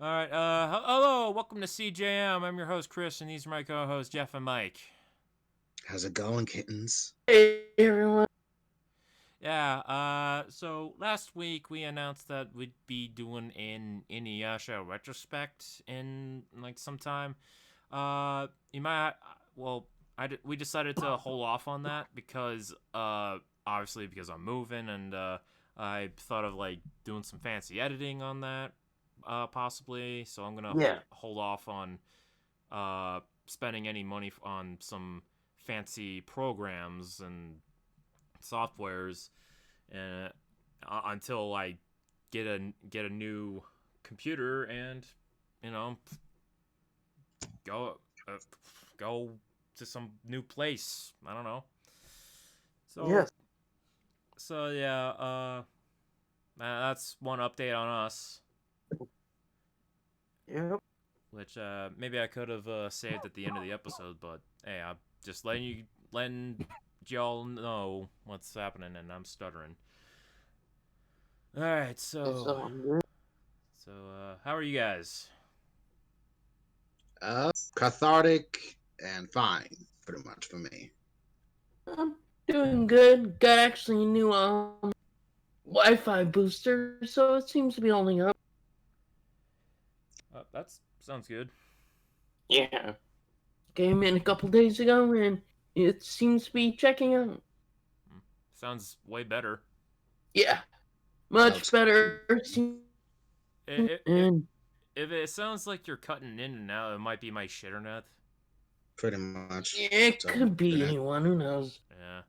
All right. Hello. Welcome to CJM. I'm your host Chris, and these are my co-hosts Jeff and Mike. How's it going, kittens? Hey everyone. Yeah. So last week we announced that we'd be doing an Inuyasha retrospect in like some time. You might. Well, we decided to hold off on that because obviously because I'm moving and I thought of like doing some fancy editing on that possibly. So I'm gonna Yeah. hold off on spending any money on some fancy programs and softwares until I get a new computer and you know go uh, go to some new place. I don't know. So Yes. so yeah, that's one update on us, Yep. which maybe I could have saved at the end of the episode, but hey, I'm just letting y'all know what's happening, and I'm stuttering. All right, It's so all good. how are you guys? Cathartic and fine, pretty much for me. I'm doing good. Got actually a new Wi-Fi booster, so it seems to be holding up. That sounds good. Yeah. Came in a couple days ago, and it seems to be checking out. Sounds way better. Yeah. Well, Much better. If And if it sounds like you're cutting in and out, it might be my shitternet. pretty much. it So, could be anyone. Who knows? Yeah,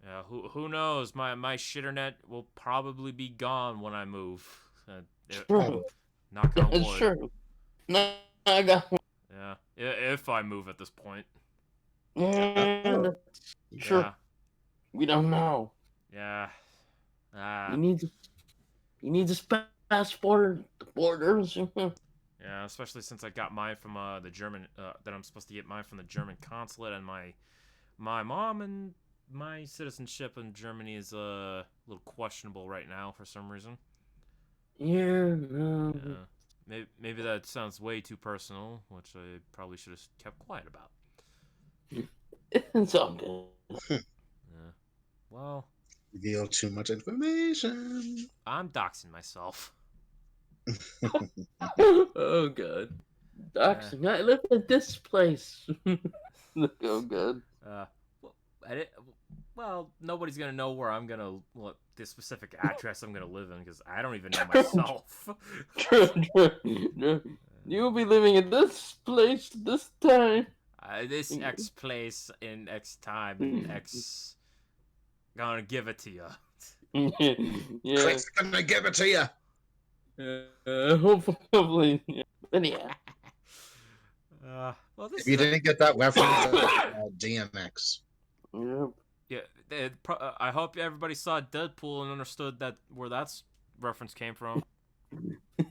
yeah. Who knows? My shitternet will probably be gone when I move. True. Knock on That's wood. true. No, I got one. Yeah, if I move at this point. Yeah, that's true. Yeah, We don't know. yeah. You Ah, need to. You need to passport the borders. yeah. Especially since I got mine from the German. That I'm supposed to get mine from the German consulate, and my mom and my citizenship in Germany is a little questionable right now for some reason. Yeah, no. Yeah. Maybe that sounds way too personal, which I probably should have kept quiet about. It's all good. Yeah. Well, reveal too much information. I'm doxing myself. Oh, God. Yeah. Doxing. I live at this place. Oh, God. Uh, well, well, nobody's gonna know where I'm gonna what the specific address I'm gonna live in because I don't even know myself. True, true. You'll be living in this place this time. This X place in X time and X gonna give it to you. Yeah. Craig's gonna give it to you. Hopefully. Yeah. But yeah. Well, this If you is a, didn't get that reference, DMX. Yep. yeah. I hope everybody saw Deadpool and understood that where that's reference came from.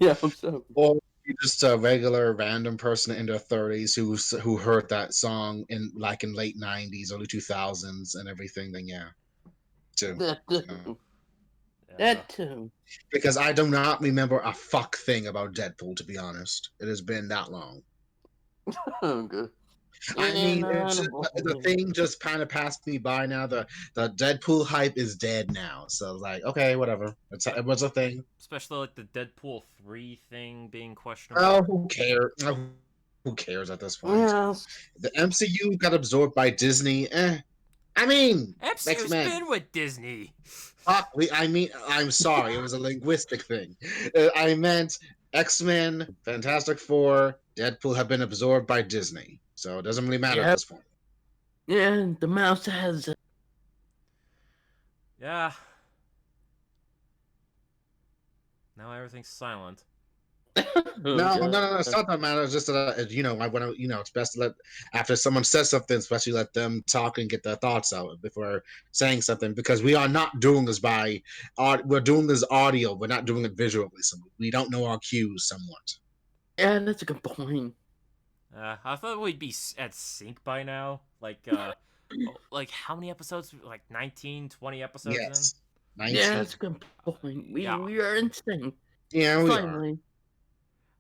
Yeah, I hope so. Or you're just a regular random person in their 30s who heard that song in late 90s, early 2000s, and everything. Then yeah, too. That You too. know. Yeah. That too. Because I do not remember a fuck thing about Deadpool. To be honest, it has been that long. Oh, good. I Yeah, mean, no, I it's don't the blame thing just kind of passed me by now. The Deadpool hype is dead now. So like, okay, whatever. It was a thing. Especially like the Deadpool 3 thing being questionable. Oh, who cares? Who cares at this you. point? Yes. The MCU got absorbed by Disney. I mean, X MCU's Men. been with Disney. I'm sorry. It was a linguistic thing. I meant X Men, Fantastic Four, Deadpool have been absorbed by Disney. So it doesn't really matter at Yep. this point. Yeah, the mouse has. Yeah. Now everything's silent. No. It's not that matter. It's just that I want to. It's best to let after someone says something, especially let them talk and get their thoughts out before saying something. Because we are not doing this we're doing this audio. We're not doing it visually, so we don't know our cues somewhat. Yeah, that's a good point. I thought we'd be at sync by now. Like how many episodes? Like 19, 20 episodes in? Yes, Yeah, 19. that's a good point. Yeah. We are in sync. Yeah, we are. Finally.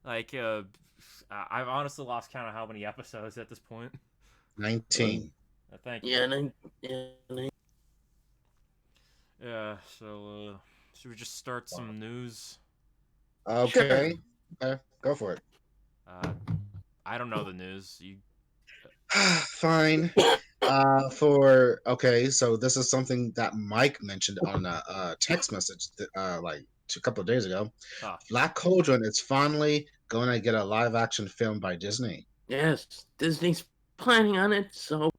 Like, I've honestly lost count of how many episodes at this point. 19. Thank you. Yeah, and Yeah. So, should we just start some news? Okay. Go for it. Uh, I don't know the news. You. Fine. So this is something that Mike mentioned on a text message like a couple of days ago. Ah. Black Cauldron is finally going to get a live action film by Disney. Yes, Disney's planning on it. So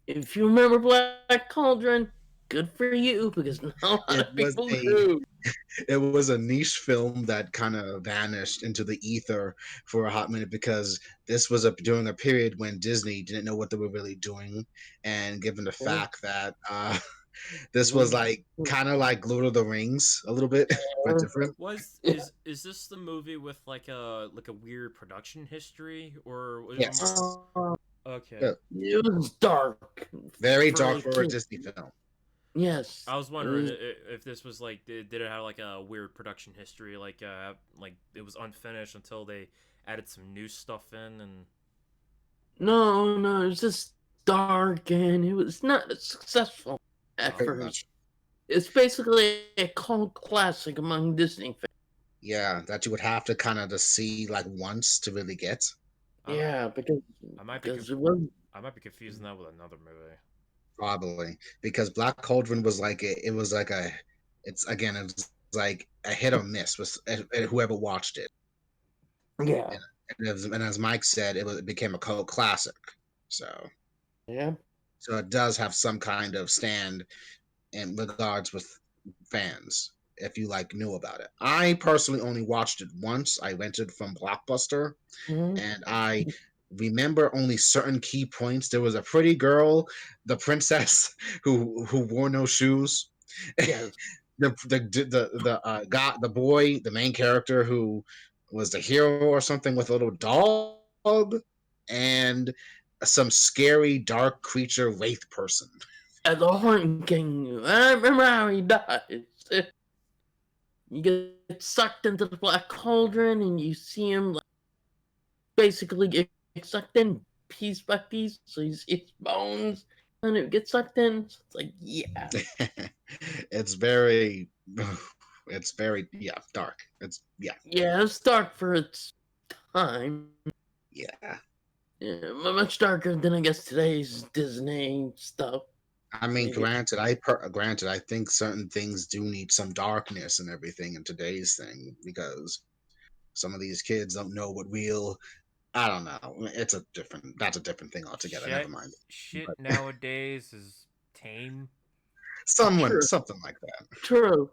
if you remember Black Cauldron, good for you because not a lot It of was people a do. it was a niche film that kind of vanished into the ether for a hot minute because this was during a period when Disney didn't know what they were really doing, and given the fact that this was like kind of like Lord of the Rings a little bit, but different. Is this the movie with like a weird production history or Yes, okay? yeah. It was dark. Very for dark a for a kid. Disney film. Yes. I was wondering if this was like did it have like a weird production history, like it was unfinished until they added some new stuff in and. No, it was just dark and it was not successful at Pretty first. much. It's basically a cult classic among Disney fans. Yeah, that you would have to kind of just see like once to really get. Yeah, because I might be it was I might be confusing that with another movie. Probably because Black Cauldron was like it's like a hit or miss with whoever watched it. yeah. And as Mike said, it became a cult classic. So Yeah. it does have some kind of stand in regards with fans if you like knew about it. I personally only watched it once. I rented from Blockbuster, Mhm. and I remember only certain key points. There was a pretty girl, the princess who wore no shoes. Yes. The boy, the main character who was the hero or something with a little dog, and some scary dark creature wraith person. As a Horn King, I remember how he dies. You get sucked into the Black Cauldron and you see him like, basically get sucked in piece by piece. So you see his bones and it gets sucked in. So it's like, yeah. it's very dark. Yeah, it's dark for its time. Yeah. Yeah, much darker than I guess today's Disney stuff. I mean, Maybe. granted, I think certain things do need some darkness and everything in today's thing because some of these kids don't know what real. I don't know. That's a different thing altogether. Never mind. Shit But nowadays is tame. True. something like that. True.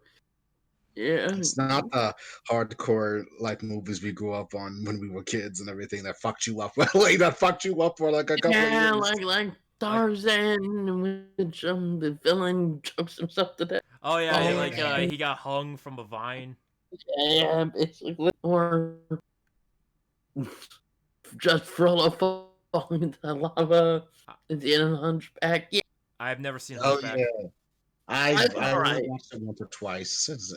Yeah. It's not the hardcore like movies we grew up on when we were kids and everything that fucked you up. Like that fucked you up for like a couple of Yeah, years. like Tarzan, which the villain chokes himself to death. Oh yeah, Yeah. he got hung from a vine. Yeah, basically, or just Frollo falling into the lava at the end of the Hunchback. Yeah, I've never seen Oh Hunchback. yeah. I've only alright. watched it once or twice. It's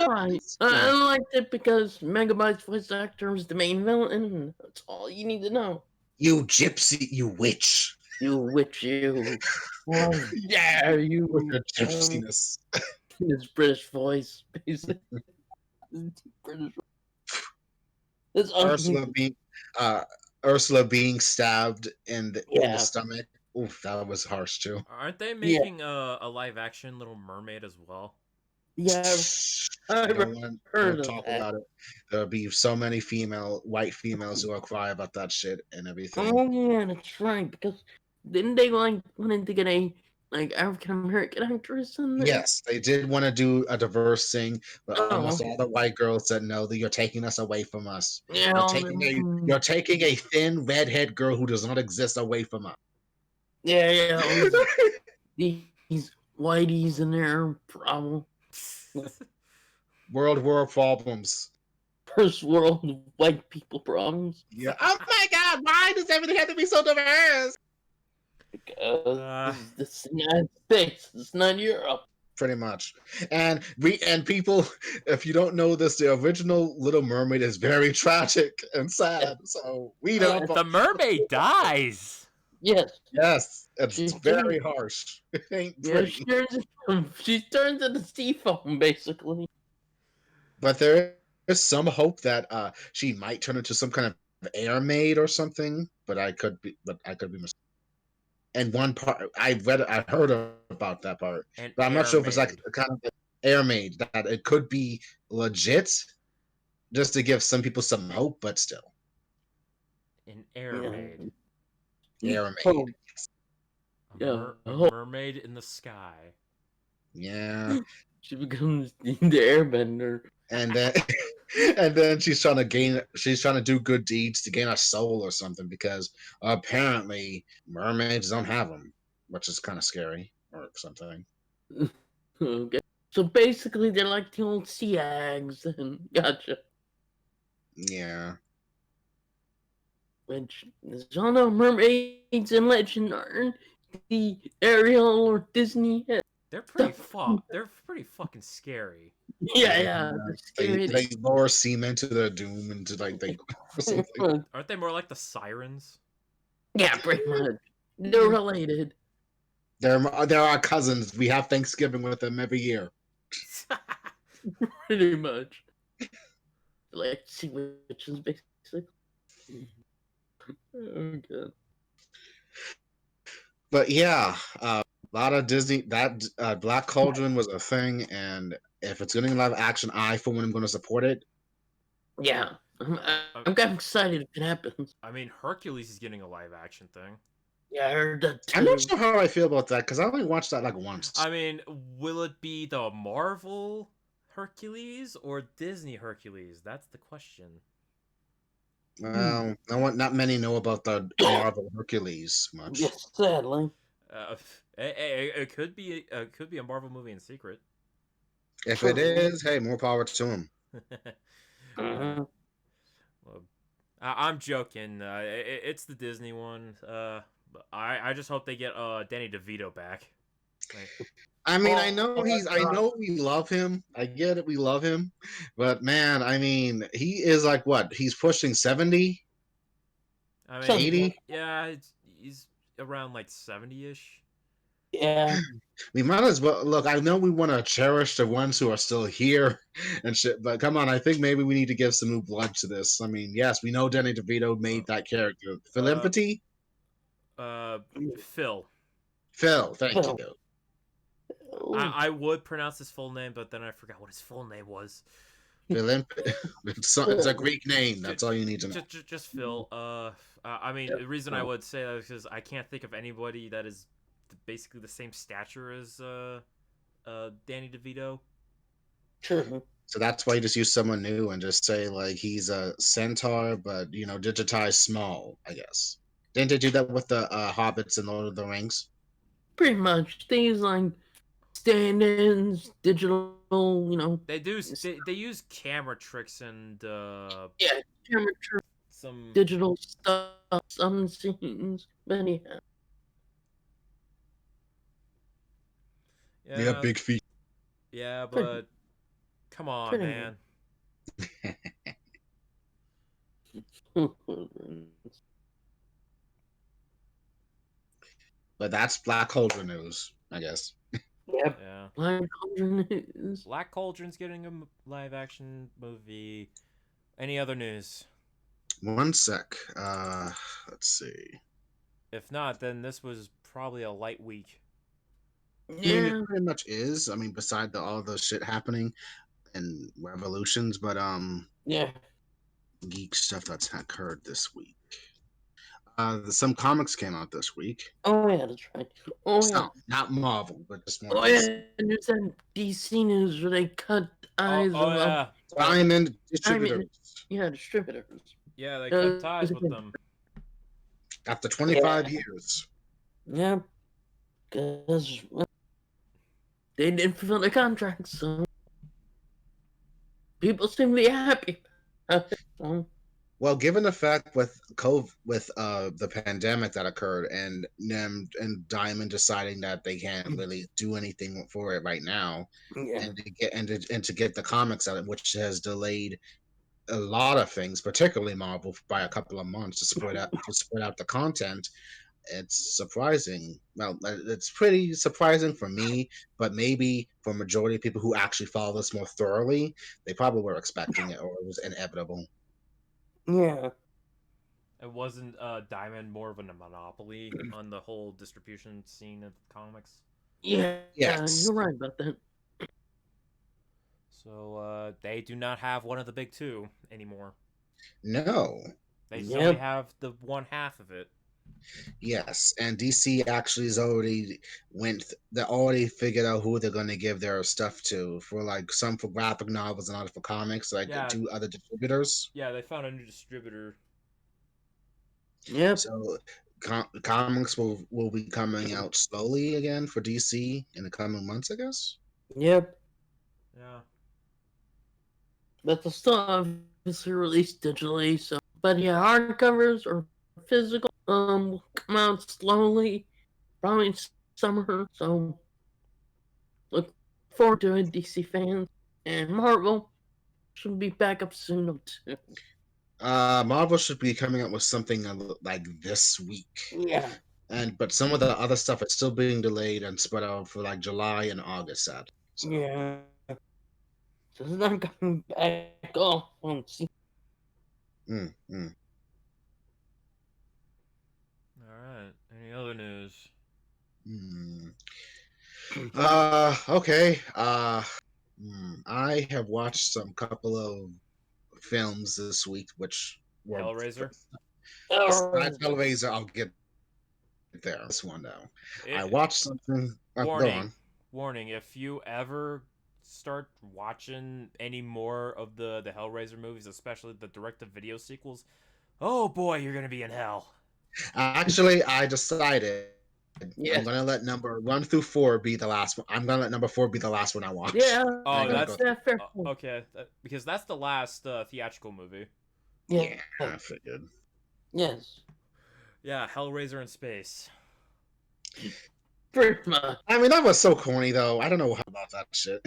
alright. I liked it because Megabyte's voice actor was the main villain. And that's all you need to know. You gypsy, you witch. You witch, you. Oh, yeah, you. With your gypsiness. His British voice, basically. British. It's Ursula being Ursula being stabbed in the stomach. Oof, that was harsh too. Aren't they making a live action Little Mermaid as well? Yeah, I I've don't want heard to of talk that. about it. There'll be so many white females who will cry about that shit and everything. Oh yeah, that's right. Because didn't they like wanted to get a African American actress in there? Yes, they did want to do a diverse thing, but almost Oh, all the white girls said no. That you're taking us away from us. yeah. You're taking a thin redhead girl who does not exist away from us. Yeah. These whiteies in there problem. World war problems. First world white people problems. Yeah. Oh my God! Why does everything have to be so diverse? Because this is the United States. It's not Europe. pretty much. And people, if you don't know this, the original Little Mermaid is very tragic and sad. So we don't. The mermaid dies. Yes. Yes, She it's very harsh. It ain't Yeah, pretty. she turns into sea foam, basically. But there is some hope that she might turn into some kind of air maid or something. But I could be mistaken. And one part I heard about that part, An but I'm not air sure if it's like maid. a kind of like air maid that it could be legit, just to give some people some hope. But still, An air maid. air maid. Oh, A oh, mermaid in the sky. Yeah, she becomes the airbender. and then and then she's trying to do good deeds to gain a soul or something because apparently mermaids don't have them, which is kind of scary or something. Okay. So basically, they're like the old sea hags. And gotcha. Yeah. Which, as y'all know, mermaids in legend aren't the Ariel or Disney. They're pretty fucking scary. Yeah. They lure seamen to their doom and to like they or something. Aren't they more like the sirens? Yeah, pretty much. They're related. They're our cousins. We have Thanksgiving with them every year. Pretty much. Like sea witches, basically. Oh god. But yeah, a lot of Disney. That Black Cauldron was a thing, and if it's getting live action, I for one am going to support it. Yeah. I'm kind of excited if it happens. I mean, Hercules is getting a live action thing. Yeah, I heard that too. I'm not sure how I feel about that because I only watched that like once. I mean, will it be the Marvel Hercules or Disney Hercules? That's the question. Well, not many know about the Marvel Hercules much. Yes, sadly. It could be a Marvel movie in secret. If it is, hey, more power to him. Uh-huh. Well, I'm joking. It's the Disney one. I just hope they get Danny DeVito back. Like, I mean, I know we love him. I get it, we love him, but man, I mean, he is like what? He's pushing 70. I mean, 80. Yeah, he's around like 70-ish. Yeah. We might as well look. I know we want to cherish the ones who are still here and shit, but come on, I think maybe we need to give some new blood to this. I mean, yes, we know Danny DeVito made that character. Philippity? Phil. Phil, thank Phil. you. I would pronounce his full name, but then I forgot what his full name was. It's a Greek name. That's all you need to know. Just Phil. I mean, the reason I would say that is because I can't think of anybody that is basically the same stature as Danny DeVito. True. So that's why you just use someone new and just say like he's a centaur, but digitized small. I guess. Didn't they do that with the Hobbits and Lord of the Rings? Pretty much. Things like stand-ins, digital, They do. They use camera tricks and camera tricks, some digital stuff, some scenes, but yeah. They have big feet. Yeah, but come on, man. But that's Black Cauldron news, I guess. Yep. Yeah. Black Cauldron news. Black Cauldron's getting a live action movie. Any other news? One sec. Let's see. If not, then this was probably a light week. I mean, it pretty much is. I mean, beside all the shit happening and revolutions, but yeah, geek stuff that's occurred this week. Some comics came out this week. Oh yeah, that's right. Oh yeah, not Marvel, but just more. Oh yeah, and there's that DC news where they cut eyes yeah. Diamond distributors. Distributors. Yeah, they cut ties with them. After 25 years. Yeah, because they didn't fulfill their contracts, so people seem to be happy. Well, Well, given the fact with the pandemic that occurred, and them and Diamond deciding that they can't really do anything for it right now, Yeah. and to get the comics out, which has delayed a lot of things, particularly Marvel, by a couple of months to spread out the content. It's surprising. Well, it's pretty surprising for me, but maybe for a majority of people who actually follow this more thoroughly, they probably were expecting it, or it was inevitable. Yeah. It wasn't Diamond more of a monopoly on the whole distribution scene of comics. Yeah. Yes. You're right about that. So they do not have one of the big two anymore. No. They just only Yep. have the one half of it. Yes, and DC actually is already they already figured out who they're going to give their stuff to, for like some for graphic novels and other for comics, like Yeah, two other distributors. yeah, they found a new distributor. Yep. So comics will be coming out slowly again for DC in the coming months, I guess. Yep. Yeah. But they'll still obviously released digitally. So, but yeah, hardcovers or physical will come out slowly, probably in summer. So look forward to it, DC fans. And Marvel should be back up soon too. Marvel should be coming out with something like this week, Yeah. but some of the other stuff is still being delayed and spread out for like July and August. Sad. So. Yeah. So it's not coming back off on see. Mm, mm. All right. Any other news? Hmm. Okay. I have watched some couple of films this week, which were Hellraiser. besides Hellraiser. I'll get there. This one though, I watched something. Go Warning. on. Warning. If you ever start watching any more of the Hellraiser movies, especially the direct-to-video sequels, oh boy, you're gonna be in hell. Actually, I decided Yeah. I'm gonna let number 1 through 4 be the last one. I'm gonna let number 4 be the last one I watch. Yeah. Oh, that's that's fair. okay. Because that's the last theatrical movie. Yeah, I figured. Yes. Yeah, Hellraiser in space. Pretty much. I mean, that was so corny though. I don't know about that shit.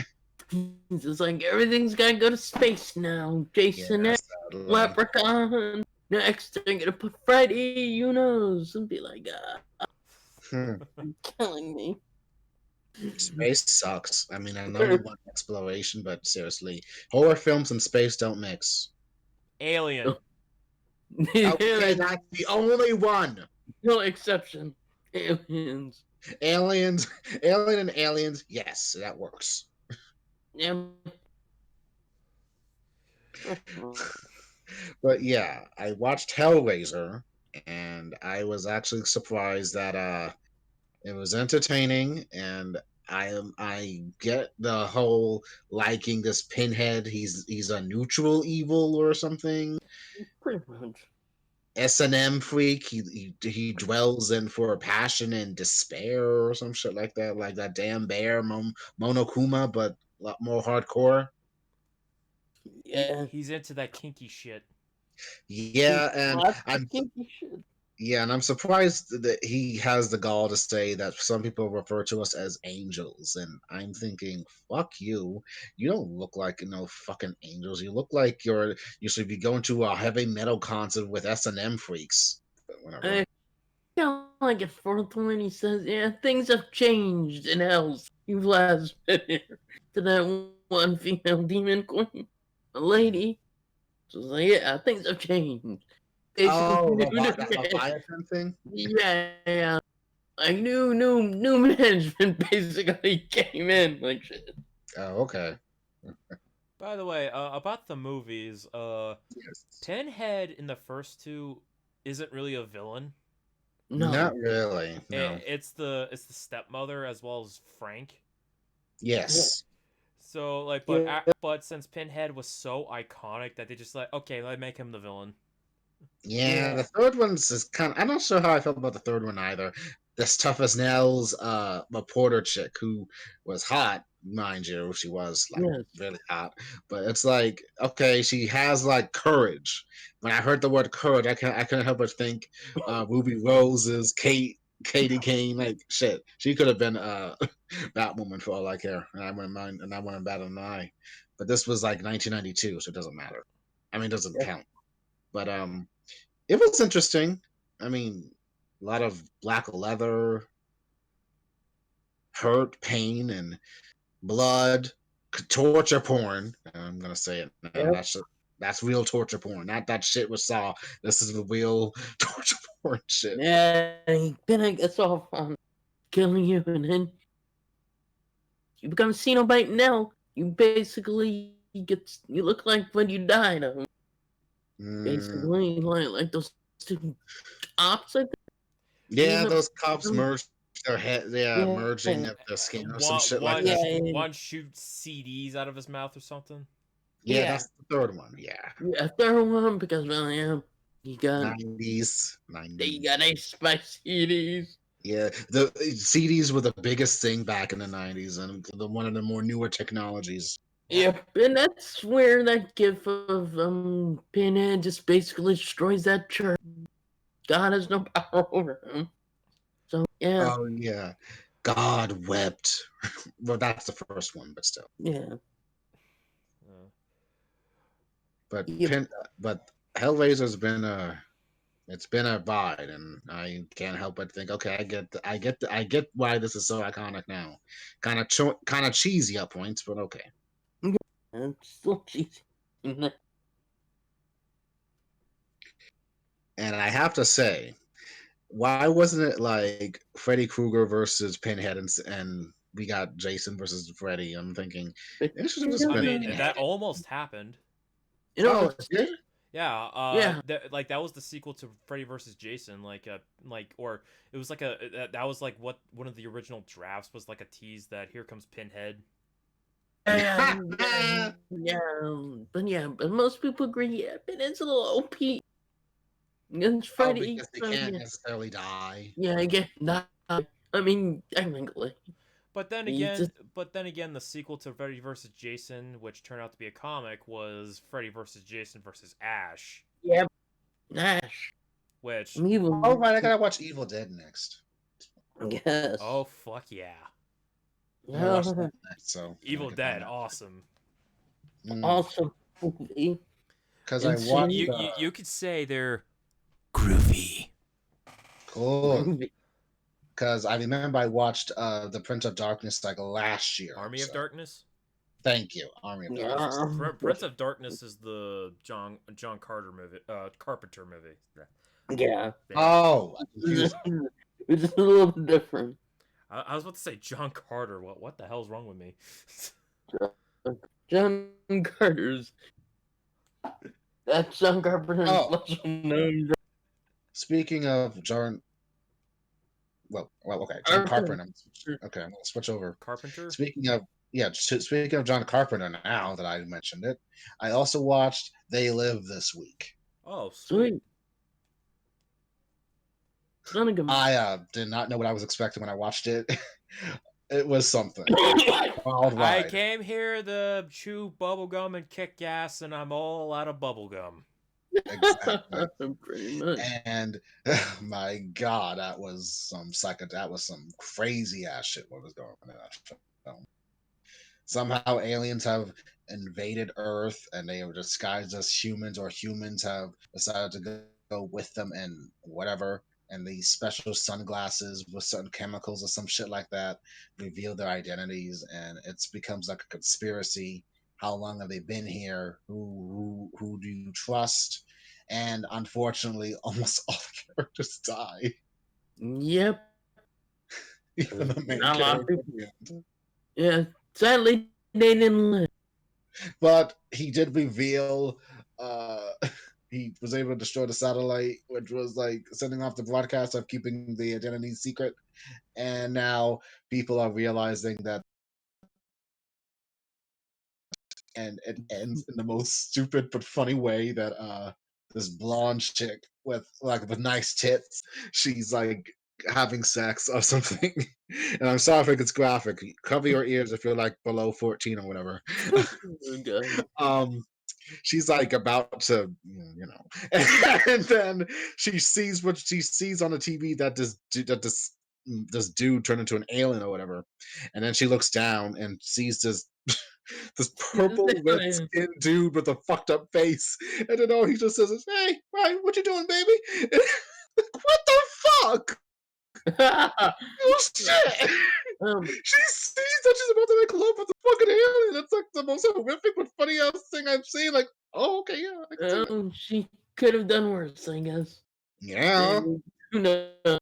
It's like everything's gotta go to space now. Jason Yeah, X, sadly. Leprechaun. Next, they're gonna put Freddy, who knows? And be like, you're killing me. Space sucks. I mean, I know you want exploration, but seriously, horror films and space don't mix. Alien. Okay, that's the only one. No exception. Aliens. Aliens, Alien and Aliens, yes, that works. Yeah. But yeah, I watched Hellraiser, and I was actually surprised that it was entertaining, and I get the whole liking this Pinhead. He's a neutral evil or something. Pretty much. S&M freak. He dwells in for passion and despair or some shit like that damn bear Monokuma, but a lot more hardcore. Yeah. He's into that kinky shit. Yeah, and I'm kinky shit. yeah, and I'm surprised that he has the gall to say that some people refer to us as angels, and I'm thinking, fuck you. You don't look like no fucking angels. You look like you should be going to a heavy metal concert with S&M freaks. But whatever. I feel like at fourth when he says, yeah, things have changed in Hells. You've last been here. To that one female demon queen. A lady. So it's like, yeah, things have changed. That Leviathan thing? Yeah. Like new management basically came in like shit. Oh, okay. By the way, about the movies, Yes. Pinhead in the first two isn't really a villain. No. Not really. No. It's the stepmother as well as Frank. Yes. So like, Yeah. but since Pinhead was so iconic that they just like, okay, let's make him the villain. Yeah, the third one's is kind of. I'm not sure how I felt about the third one either. This Tough as Nails reporter chick who was hot, mind you, she was like Yes. really hot. But it's like, okay, she has like courage. When I heard the word courage, I couldn't help but think Ruby Rose's Katie Kane, like shit. She could have been Batwoman for all I care, and I wouldn't mind, and I wouldn't bat an eye. But this was like 1992, so it doesn't matter. I mean, it doesn't Yeah. count. But it was interesting. I mean, a lot of black leather, hurt, pain, and blood, torture porn. I'm gonna say it now. Yep. That's real torture porn. Not that shit we saw. This is the real torture porn shit. Yeah, then it gets off on killing you, and then you become a Cenobite now. You basically you look like when you died. Basically, like those two cops. I think. Yeah, Even- those cops merged their head. Yeah, merging Yeah. their skin or some shit like One, that. one shoots CDs out of his mouth or something. Yeah, Yeah. that's the third one. Yeah, Yeah, third one because well, yeah, you got 90s. you got Ace Spice CDs. Yeah, the CDs were the biggest thing back in the 90s, and one of the more newer technologies. Yep, and that's where that gif of Pinhead just basically destroys that church. God has no power over him. So yeah. Oh yeah, God wept. Well, that's the first one, but still. Yeah. But Yep. but Hellraiser's been it's been a ride, and I can't help but think, okay, I get why this is so iconic now. Kind of cheesy at points, but okay. It's still cheesy. And I have to say, why wasn't it like Freddy Krueger versus Pinhead, and we got Jason versus Freddy? I'm thinking it should have just I been mean, Pinhead. that almost happened. You know, Oh, it did? Yeah, Yeah. like that was the sequel to Freddy vs. Jason, or it was like that was like what one of the original drafts was, like a tease that here comes Pinhead. yeah, but most people agree, yeah, Pinhead's a little OP. Against Oh, Freddy, because they can't necessarily die. yeah, again, not. I mean, technically. But then He's again, just- the sequel to Freddy vs. Jason, which turned out to be a comic, was Freddy vs. Jason versus Ash. Yeah, Ash. Which Evil. Oh right, I gotta watch Evil Dead next. Yes. oh fuck yeah, I'm gonna watch that next, so Evil Dead, awesome. Awesome movie. Because I Insane. watched. You could say they're groovy. Cool. Movie. Because I remember I watched the Prince of Darkness like last year. Army of Darkness. Thank you, Army of Darkness. Prince of Darkness is the John Carter movie, Carpenter movie. Yeah. Oh, It's a little bit different. I was about to say John Carter. What the hell's wrong with me? John Carter's. That's John Carpenter's lesser known. Speaking of John. Well, okay, John Carpenter. Okay, I'm gonna switch over. Carpenter. Speaking of John Carpenter, now that I mentioned it, I also watched They Live this week. Oh, sweet. I did not know what I was expecting when I watched it. It was something. I came here to chew bubblegum and kick ass, and I'm all out of bubblegum. Exactly. Pretty much. And my God, that was some crazy ass shit what was going on in that film. Somehow aliens have invaded Earth and they are disguised as humans, or humans have decided to go with them and whatever. And these special sunglasses with certain chemicals or some shit like that reveal their identities, and it becomes like a conspiracy. How long have they been here? Who do you trust? And unfortunately, almost all the characters die. Yep. Even the main Not a lot of character. people. Yeah, sadly they didn't live. But he did reveal he was able to destroy the satellite, which was like sending off the broadcast of keeping the identity secret. And now people are realizing that, and it ends in the most stupid but funny way that this blonde chick with nice tits, she's like having sex or something. And I'm sorry if it gets graphic. Cover your ears if you're like below 14 or whatever. Oh, God. She's like about to, and then she sees what she sees on the TV that this dude turned into an alien or whatever, and then she looks down and sees this purple red skinned dude with a fucked up face, and then he just says, "Hey, Ryan, what you doing, baby?" What the fuck? Oh shit! She sees that she's about to make love with the fucking alien. That's like the most horrific but funny ass thing I've seen. Like, oh, okay, yeah, I can see that. She could have done worse, I guess. Yeah. Who knows?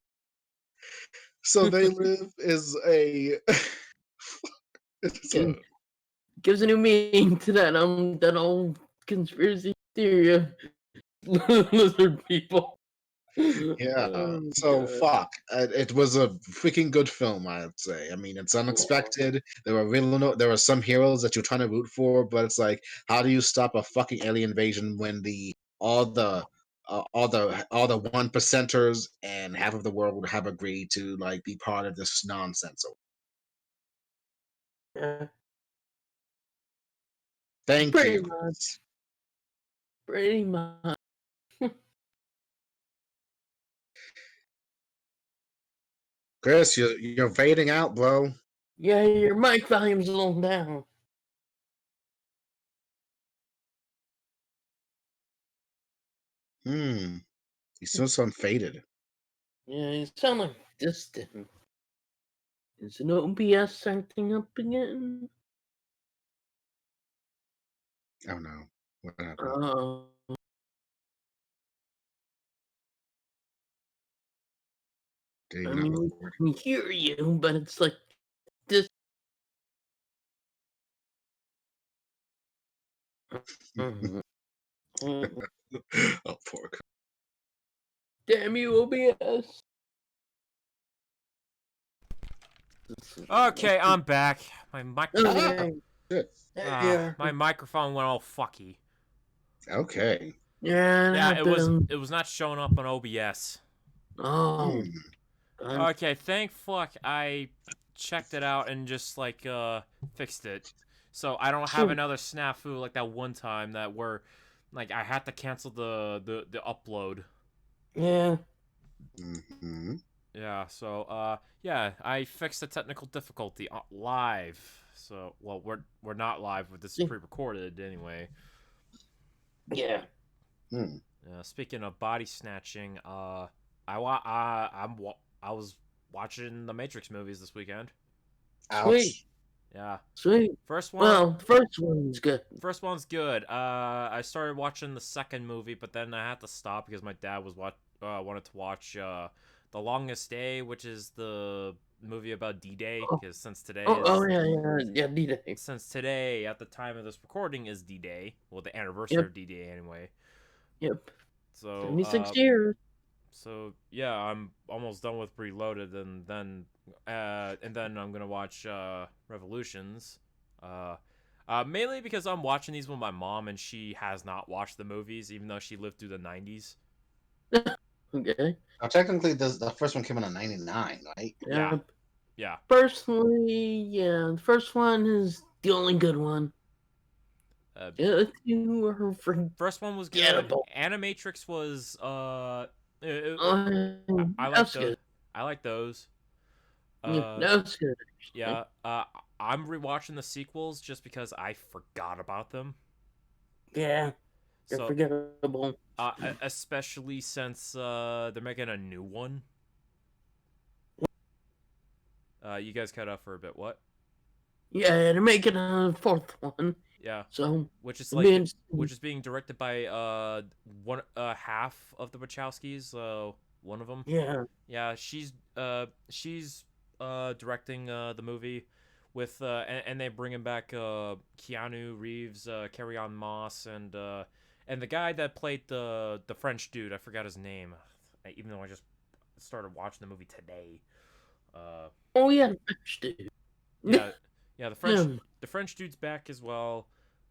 So they live is a. It's a Gives a new meaning to that old conspiracy theory of lizard people. yeah. Oh, So God. fuck. It was a freaking good film, I'd say. I mean, it's unexpected. There were some heroes that you're trying to root for, but it's like, how do you stop a fucking alien invasion when all the 1%ers and half of the world have agreed to like be part of this nonsense? So Yeah, thank pretty you. much. Pretty much. Chris, you're fading out, bro. Yeah, your mic volume's a little down. You still sound faded. Yeah, you sound like distant. Is an OBS acting up again? Oh no. What happened? Did he I not mean, we record? can hear you, but it's like this. Mhm. Oh, poor. Damn you, OBS. Okay, I'm back. My Okay. Shit. Yeah. my microphone went all fucky. Okay. Yeah, it Yeah, happened. it was not showing up on OBS. Oh. God. Okay, thank fuck I checked it out and just like fixed it. So I don't have another snafu like that one time that where like I had to cancel the upload. Yeah. Mm-hmm. Yeah, so yeah, I fixed the technical difficulty live. So well, we're not live, but this is pre-recorded anyway. Yeah. Speaking of body snatching, I was watching the Matrix movies this weekend. Sweet. Ouch. Yeah. Sweet. First one. Well, the first one's good. First one's good. I started watching the second movie, but then I had to stop because my dad was wanted to watch The Longest Day, which is the movie about D-Day. Because since today Yeah, D-Day. since today at the time of this recording is D-Day, well, the anniversary of D-Day anyway. Yep. So 76 years. So yeah, I'm almost done with Reloaded, and then I'm gonna watch Revolutions. Mainly because I'm watching these with my mom, and she has not watched the movies, even though she lived through the '90s. Okay. Now, technically, the first one came out in '99, right? Yeah. Yeah. Personally, yeah, the first one is the only good one. The two are First one was good. forgettable. Animatrix was I like That's those. good. I like those. That's good. Yeah. I'm rewatching the sequels just because I forgot about them. Yeah. They're So forgettable. especially since they're making a new one. You guys cut off for a bit. What? Yeah, they're making a fourth one. Yeah. So which is being directed by one half of the Wachowskis. One of them. Yeah. Yeah, she's directing the movie with and they're bringing back Keanu Reeves, Carrie-Anne Moss, and the guy that played the French dude. I forgot his name, even though I just started watching the movie today. Oh yeah, the French dude. Yeah, the French dude's back as well.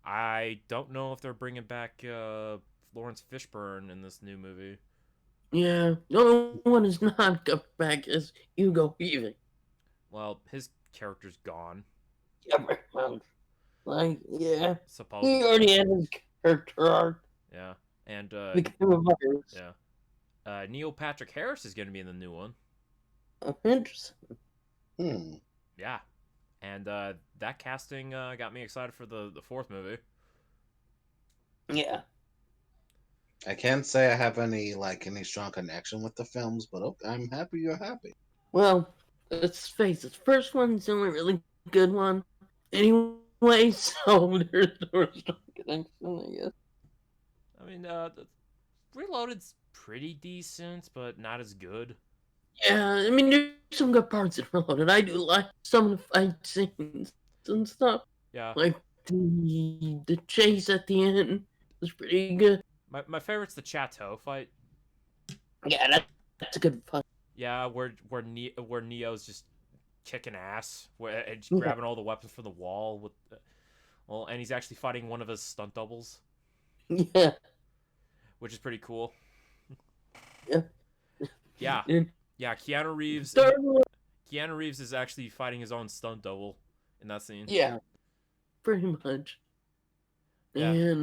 I don't know if they're bringing back Lawrence Fishburne in this new movie. Yeah, the only one who's not come back is Hugo Weaving. Well, his character's gone. Yeah, pretty much. Like, yeah, Supposedly. he already had his character arc. Yeah. And Became a virus. yeah. Neil Patrick Harris is gonna be in the new one. Oh, interesting. Yeah. And that casting got me excited for the fourth movie. Yeah. I can't say I have any strong connection with the films, but okay, I'm happy you're happy. Well, let's face it, the first one's the only really good one. Anyway, so there's no strong connection, I guess. I mean, the Reloaded's pretty decent, but not as good. Yeah, I mean, there's some good parts in Reloaded. I do like some of the fight scenes and stuff. Yeah. Like the chase at the end was pretty good. My favorite's the Chateau fight. Yeah, that's a good fight. Yeah, where Neo's just kicking ass, and grabbing all the weapons from the wall with, well, and he's actually fighting one of his stunt doubles. Yeah. Which is pretty cool. Yeah. Yeah. Yeah, Keanu Reeves. Keanu Reeves is actually fighting his own stunt double in that scene. Yeah. Pretty much. Yeah. And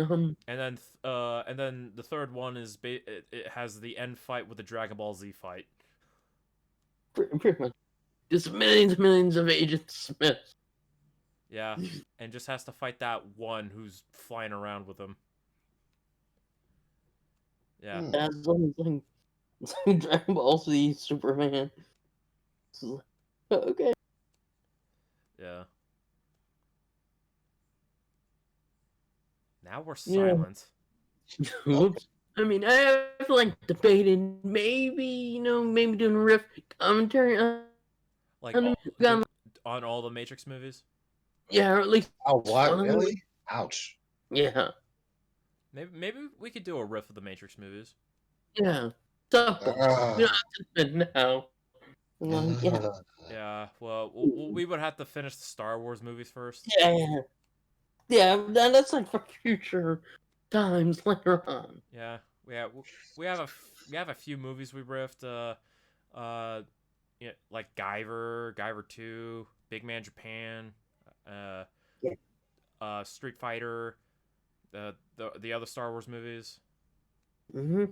then the third one is it has the end fight with the Dragon Ball Z fight. Pretty much. Just millions of Agent Smiths. Yeah, and just has to fight that one who's flying around with him. Yeah. That's like Dragon Ball Z Superman. Okay. Yeah. Now we're silent. Oops. I mean, I have debated maybe doing a riff commentary on all the Matrix movies. Yeah, or at least. Oh, what? Really? Ouch. Yeah. Maybe we could do a riff of the Matrix movies. Yeah. Now. Yeah. Well, we would have to finish the Star Wars movies first. Yeah. That's for future times later on. Yeah. We have a few movies we riffed. Like Guyver 2, Big Man Japan, Street Fighter, the other Star Wars movies. Mm-hmm.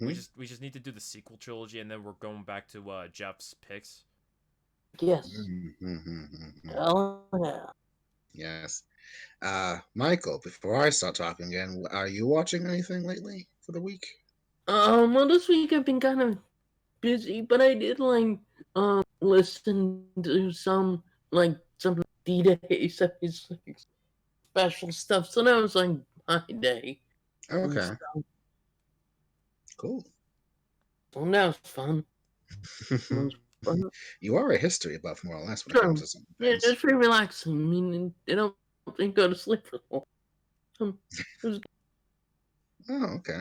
We just need to do the sequel trilogy, and then we're going back to Jeff's picks. Yes. Oh yeah. Yes. Michael, before I start talking again, are you watching anything lately for the week? Well, this week I've been kind of busy, but I did listen to some D-Day special stuff, so that was my day. Okay. Cool. Well, that was fun. You are a history buff, more or less, when it comes to some things. Yeah, it's pretty relaxing. I mean, they don't go to sleep for long. Oh, okay.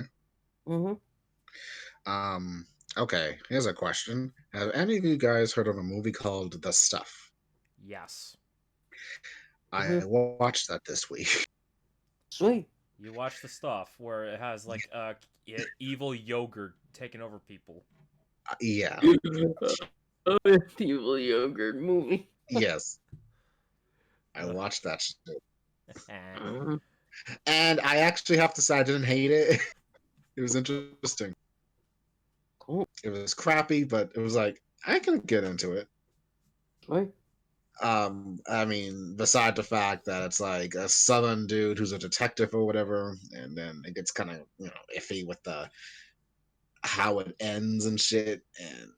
Okay, here's a question. Have any of you guys heard of a movie called The Stuff? Yes. I watched that this week. Sweet. You watch The Stuff, where it has evil yogurt taking over people. Yeah. Oh, it's the evil yogurt movie. Yes. I watched that shit. And I actually have to say I didn't hate it. It was interesting. Cool. It was crappy, but it was like, I can get into it. Right. I mean, beside the fact that it's like a southern dude who's a detective or whatever, and then it gets kind of iffy with how it ends and shit, and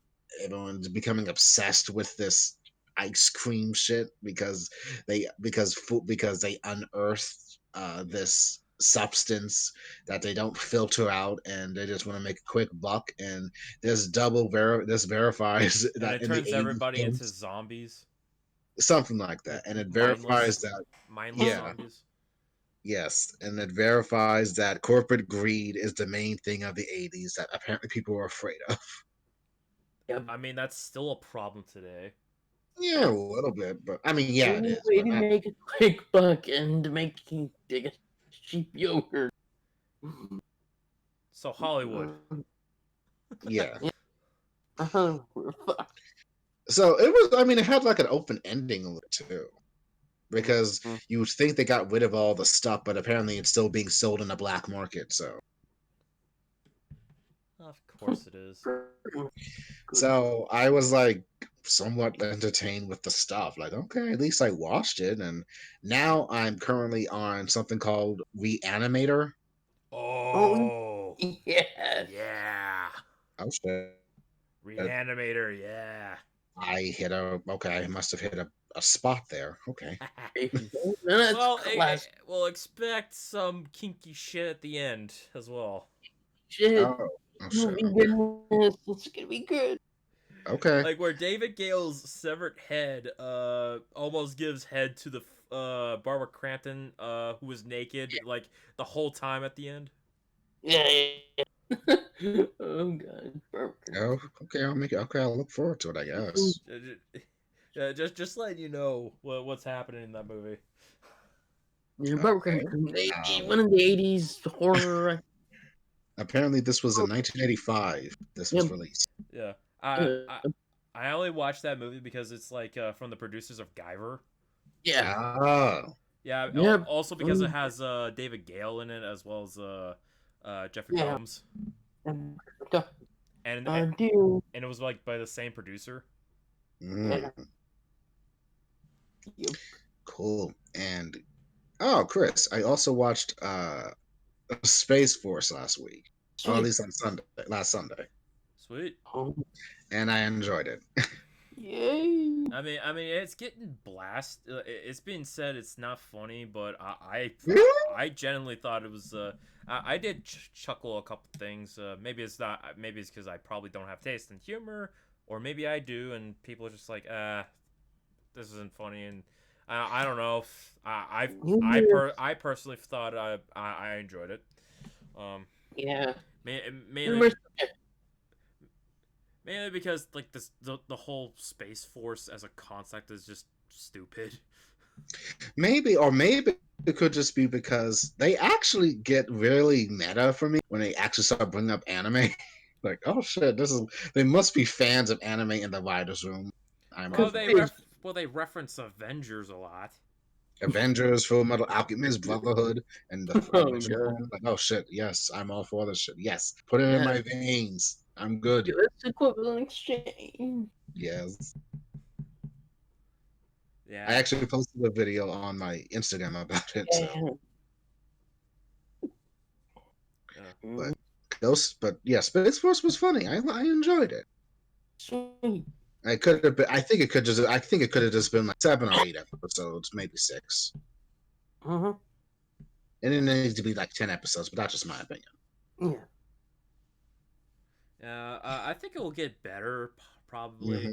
everyone's becoming obsessed with this ice cream shit because they unearthed this substance that they don't filter out, and they just want to make a quick buck, and this verifies and that it in turns the 80s everybody into zombies. Something like that, and it verifies that mindless zombies. Yes, and it verifies that corporate greed is the main thing of the 80s that apparently people were afraid of. Yeah. I mean, that's still a problem today. Yeah, a little bit, but I mean, yeah, it is. Way to make a quick buck and make you dig a cheap yogurt. So Hollywood, Yeah. We're fucked. So it was. I mean, it had like an open ending too, because Mhm. you would think they got rid of all the stuff, but apparently it's still being sold in the black market. So, Of course it is. Good. so I was like somewhat entertained with the stuff. Like, okay, at least I watched it, and now I'm currently on something called Reanimator. Oh, Oh, yes. yeah. Oh shit! Reanimator, yeah. I hit a. Okay, I must have hit a spot there. Okay. That's Well, classic well, expect some kinky shit at the end as well. shit. Oh. Oh shit. Movie Okay. goodness. It's gonna be good. Okay. Like where David Gale's severed head almost gives head to the Barbara Crampton who was naked like the whole time at the end. Yeah. Oh god. Oh, okay. I'll make it. Okay, I'll look forward to it. I guess. Yeah, just letting you know what's happening in that movie. Yeah, Okay. one of the 80s horror. Apparently, this was in 1985. This was Yeah. released. Yeah, Uh, I only watched that movie because it's like from the producers of Guyver. yeah. Ah. Yeah, Yeah. also because it has David Gale in it as well as Jeffrey Yeah. Combs, And and do. and it was like by the same producer. Mm, Yep. cool. And oh, Chris, I also watched Space Force last week, or at least on Sunday, last Sunday, Sweet. Oh, and I enjoyed it. yay. I mean, it's getting blasted. It's being said it's not funny, but I genuinely thought it was. I did chuckle a couple things. Maybe it's not. Maybe it's because I probably don't have taste in humor, or maybe I do, and people are just like, this isn't funny, and I don't know. I personally thought I enjoyed it. Um, Yeah. mainly mainly because like the whole Space Force as a concept is just stupid. Maybe, or maybe it could just be because they actually get really meta for me when they actually start bringing up anime. Like, oh shit, this is. They must be fans of anime in the writers' room. I'm Well, informed. they reference Avengers a lot. Avengers, Full Metal Alchemist, Brotherhood, and the Oh original god. one. Like, oh shit, yes, I'm all for this shit. Yes, put it in Yeah. my veins. I'm good. It's equivalent exchange. Yes. I Yeah. actually posted a video on my Instagram about it. So, but but yeah, Space Force was funny. I enjoyed it. Sweet. I could have been. I think it could just. I think it could have just been like 7 or 8 episodes, maybe 6. Uh-huh. It didn't need to be like 10 episodes, but that's just my opinion. Yeah. I think it will get better probably. Mm-hmm.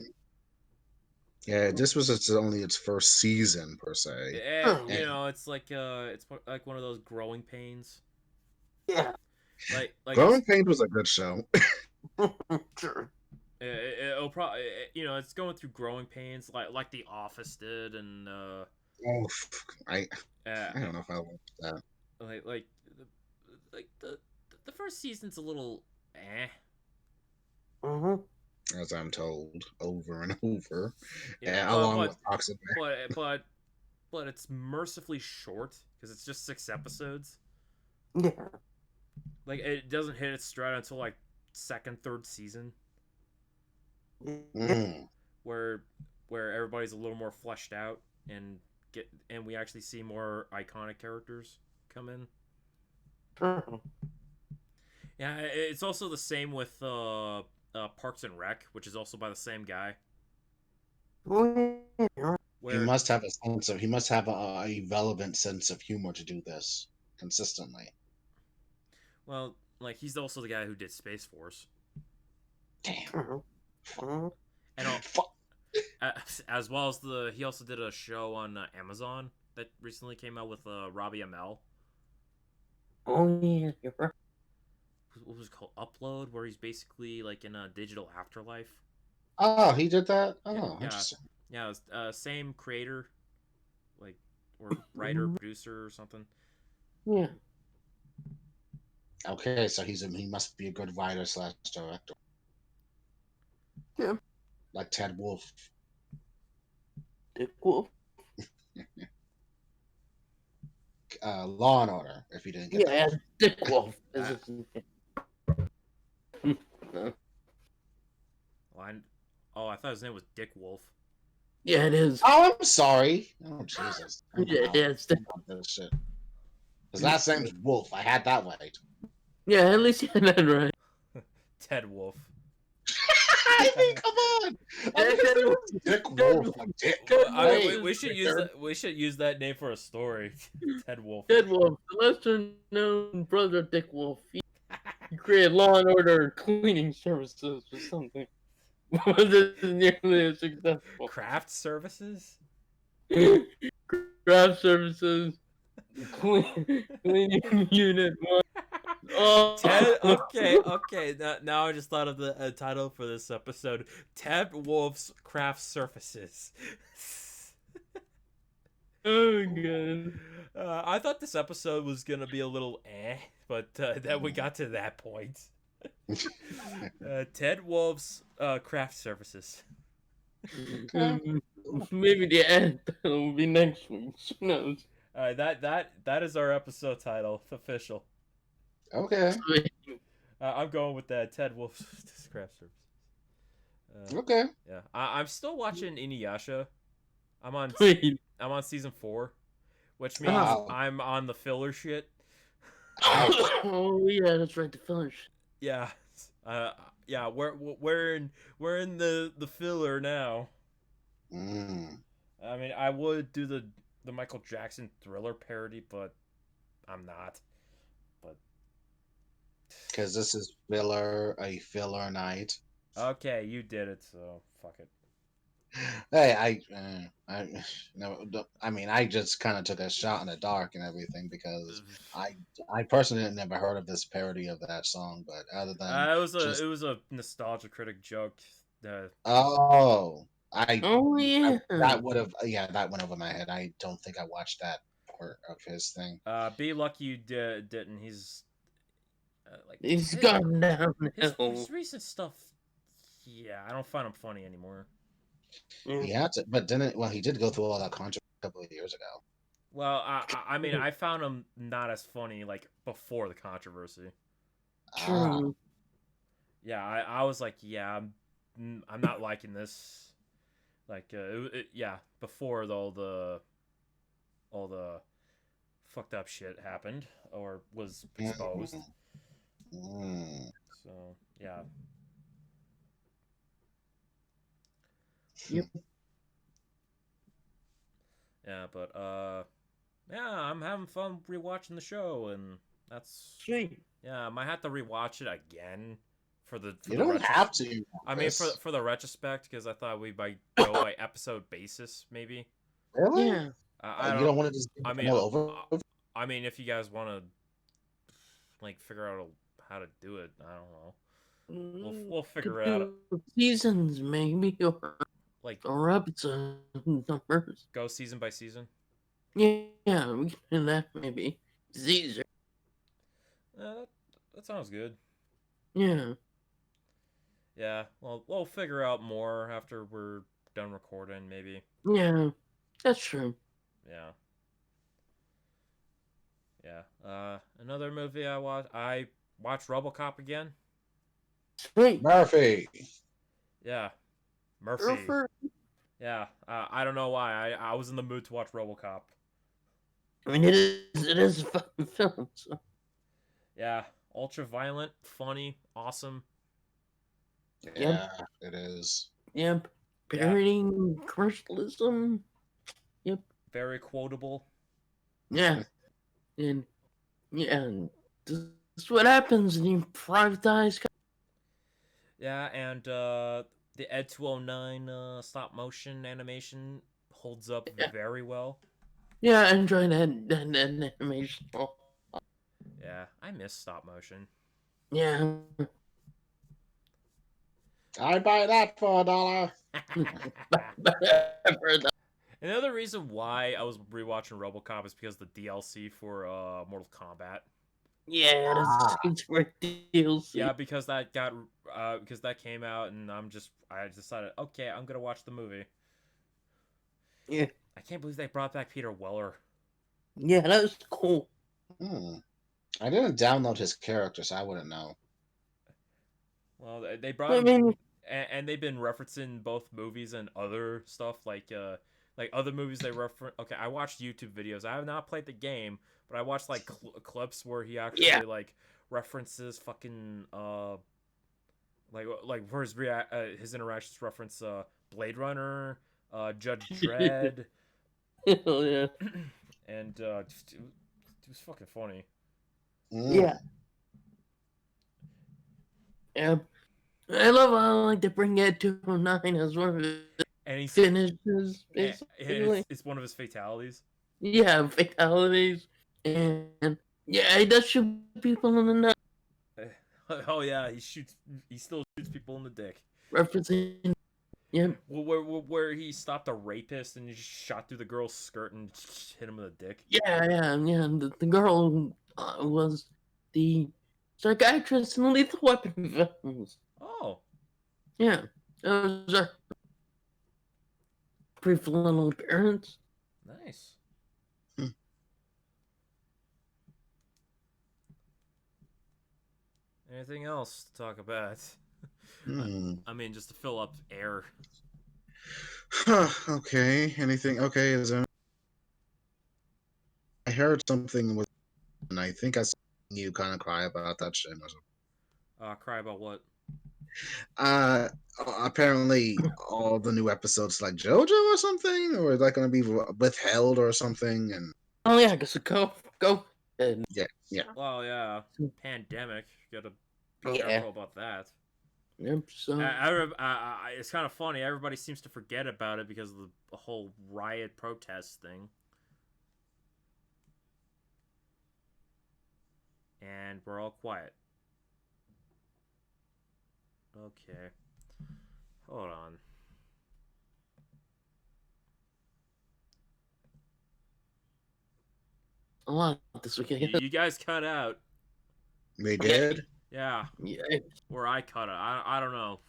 Yeah, this was only its first season per se. You And know, it's like one of those growing pains. Yeah. Like Growing Pains was a good show. Sure. it'll probably it's going through growing pains like The Office did, and Oh, I uh, I don't know if I want that. like the, like the first season's a little eh. Uh-huh. As I'm told over and over, Yeah, along with Toxic. but it's mercifully short because it's just 6 episodes. Yeah. Like it doesn't hit its stride until like second, third season, Mm. where everybody's a little more fleshed out and we actually see more iconic characters come in. Uh-huh. Yeah, it's also the same with Parks and Rec, which is also by the same guy. Oh, yeah. He Where must have a sense of. He must have a relevant sense of humor to do this consistently. well, like he's also the guy who did Space Force, Damn. Uh-huh. Uh-huh. and Fuck. as well as he also did a show on Amazon that recently came out with Robbie Amell. Oh, yeah. You're right. What was it called? Upload, where he's basically like in a digital afterlife. Oh, he did that. Oh, Yeah, interesting. yeah. It was, same creator, like or writer, producer, or something. Yeah. Okay, so he must be a good writer slash director. Yeah. Like Ted Wolf. Dick Wolf. Law and Order, if you didn't get Yeah, that. Dick Wolf. Ah. No. Oh, I thought his name was Dick Wolf. Yeah, it is. Oh, I'm sorry. Oh, Jesus. Yeah, it's Dick. This shit. His last name's Wolf. I had that right. Yeah, at least you had that right. Ted Wolf. I mean, come on. I mean, his name is Dick Wolf. Like, Dick. I mean, Wolf we is should use that. We should use that name for a story. Ted Wolf. Ted Wolf, the lesser-known brother of Dick Wolf. He created Law and Order cleaning services or something. Was it nearly as successful? Craft services. Craft services. Cleaning unit 1. Oh. Ted. Okay. Now I just thought of the title for this episode: Ted Wolf's Craft Surfaces. Oh god. I thought this episode was gonna be a little but then we got to that point. Ted Wolf's Craft Surfaces. Maybe the end will be next week. Who knows? That is our episode title, official. Okay. I'm going with that. Ted Wolf's Craft Surfaces. Okay. Yeah, I'm still watching Inuyasha. I'm on season 4, which means I'm on the filler shit. Oh yeah, that's right, the filler shit. Yeah, yeah, we're in the filler now. I mean, I would do the Michael Jackson Thriller parody, but I'm not. But because this is a filler night. Okay, you did it, so fuck it. Hey, I mean, I just kind of took a shot in the dark and everything because I personally never heard of this parody of that song, but other than it was a nostalgia critic joke. Oh, that would have that went over my head. I don't think I watched that part of his thing. Be lucky you didn't. He's he's gone down. His recent stuff. Yeah, I don't find him funny anymore. Yeah, but he did go through all that controversy a couple of years ago. Well, I mean, I found him not as funny like before the controversy. True. Yeah, I was like, yeah, I'm not liking this. Like, yeah, before all the fucked up shit happened or was exposed. So yeah. Yep. Yeah, but yeah, I'm having fun rewatching the show, and that's sweet. Yeah, I might have to rewatch it again for the. You don't have to. I mean, for the retrospect, because I thought we might go by episode basis, maybe. Really? Yeah. You don't want to just. Over? I mean, if you guys want to, like, figure out how to do it, I don't know. We'll figure it out. Seasons, maybe, or episode numbers. Go season by season. Yeah, we can do that maybe. It's easier. That sounds good. Yeah. Yeah. Well, we'll figure out more after we're done recording, maybe. Yeah, that's true. Yeah. Yeah. Another movie I watched RoboCop again. Sweet. Murphy. Yeah. Murphy. Yeah. I don't know why. I was in the mood to watch RoboCop. I mean, it is a fucking film, so. Yeah. Ultra violent, funny, awesome. Yeah, it is. Yep. Parodying commercialism. Yep. Very quotable. Yeah. And this is what happens when you privatize. Yeah, and the Ed 209 stop motion animation holds up very well. Yeah, I enjoy that animation. Yeah, I miss stop motion. Yeah. I'd buy that for $1. Another reason why I was rewatching RoboCop is because the DLC for Mortal Kombat. Yeah, Ah. that's great DLC. Yeah, because that came out, and I decided, okay, I'm gonna watch the movie. Yeah, I can't believe they brought back Peter Weller. yeah, that was cool. I didn't download his character, so I wouldn't know. Well, they brought I him, mean, and they've been referencing both movies and other stuff like other movies they reference. Okay, I watched YouTube videos. I have not played the game, but I watched like clips where he actually yeah, like references fucking like where his interactions reference Blade Runner, Judge Dredd, hell yeah, and it was fucking funny. yeah, yeah. I love how like they bring it to 9 as one of his And he's finishes, and basically. it's one of his fatalities. Yeah, fatalities, and yeah, he does shoot people in the neck, Oh yeah, he still shoots people in the dick. referencing. Yeah, Where he stopped a rapist and he just shot through the girl's skirt and hit him in the dick. yeah, yeah, yeah. The girl was the psychiatrist in the Lethal Weapon films. Oh, Yeah, it was a brief little appearance. nice. Anything else to talk about? I mean, just to fill up air. Okay. Anything? Okay. I heard something with, and I think I saw you kind of cry about that shit. Cry about what? Uh, apparently all the new episodes like JoJo or something, or like going to be withheld or something, and Oh yeah, I guess go. And yeah. Well, yeah, pandemic. You gotta be yeah, careful about that. yep. So It's kind of funny. Everybody seems to forget about it because of the whole riot protest thing. And we're all quiet. Okay. Hold on. a lot this weekend. You guys cut out. They did. Yeah. Yeah, Or I cut it. I don't know.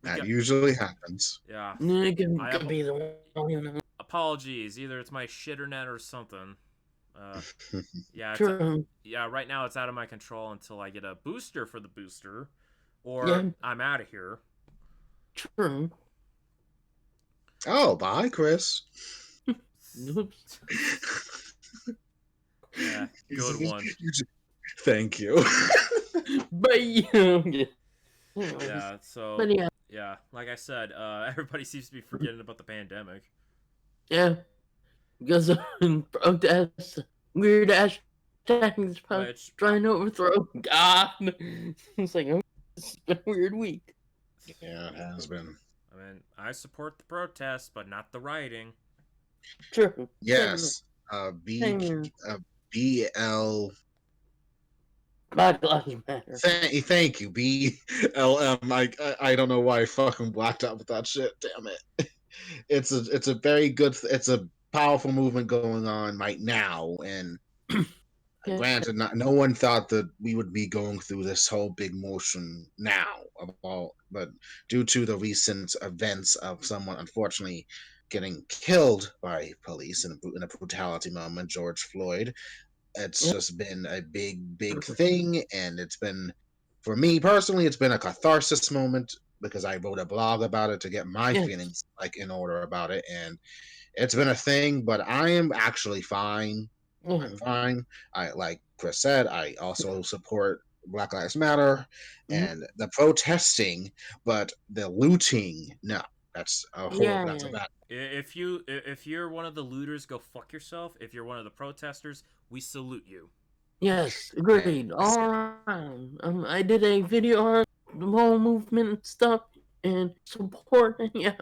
That usually happens. Yeah. it could be the one, you know. Apologies. Either it's my shitternet or something. Yeah. True. Yeah. Right now it's out of my control until I get a booster for the booster, or Yeah. I'm out of here. True. Oh, bye, Chris. Oops. Yeah. Good one. Thank you. But yeah. Yeah. So. But yeah. Yeah. Like I said, everybody seems to be forgetting about the pandemic. Yeah. Because of protests, weird hashtags Which trying to overthrow God. It's like, oh, it's been a weird week. Yeah, it has been. I mean, I support the protests, but not the rioting. True. Yes. BL. Black Lives Matter. Thank you, BLM. I don't know why I fucking blacked out with that shit. Damn it. It's a very good. It's a powerful movement going on right now, and Yeah. granted, no one thought that we would be going through this whole big motion now of all, but due to the recent events of someone unfortunately getting killed by police in a brutality moment, George Floyd, it's Yeah. just been a big thing, and it's been, for me personally, it's been a catharsis moment because I wrote a blog about it to get my feelings like in order about it, and it's been a thing. But I am actually fine. I'm fine. I, like Chris said, I also support Black Lives Matter and the protesting, but the looting, no, that's a whole. Yeah. That's a bad. If you're one of the looters, go fuck yourself. If you're one of the protesters, we salute you. Yes, agreed. All around. I did a video on the whole movement and stuff, and support. Yeah,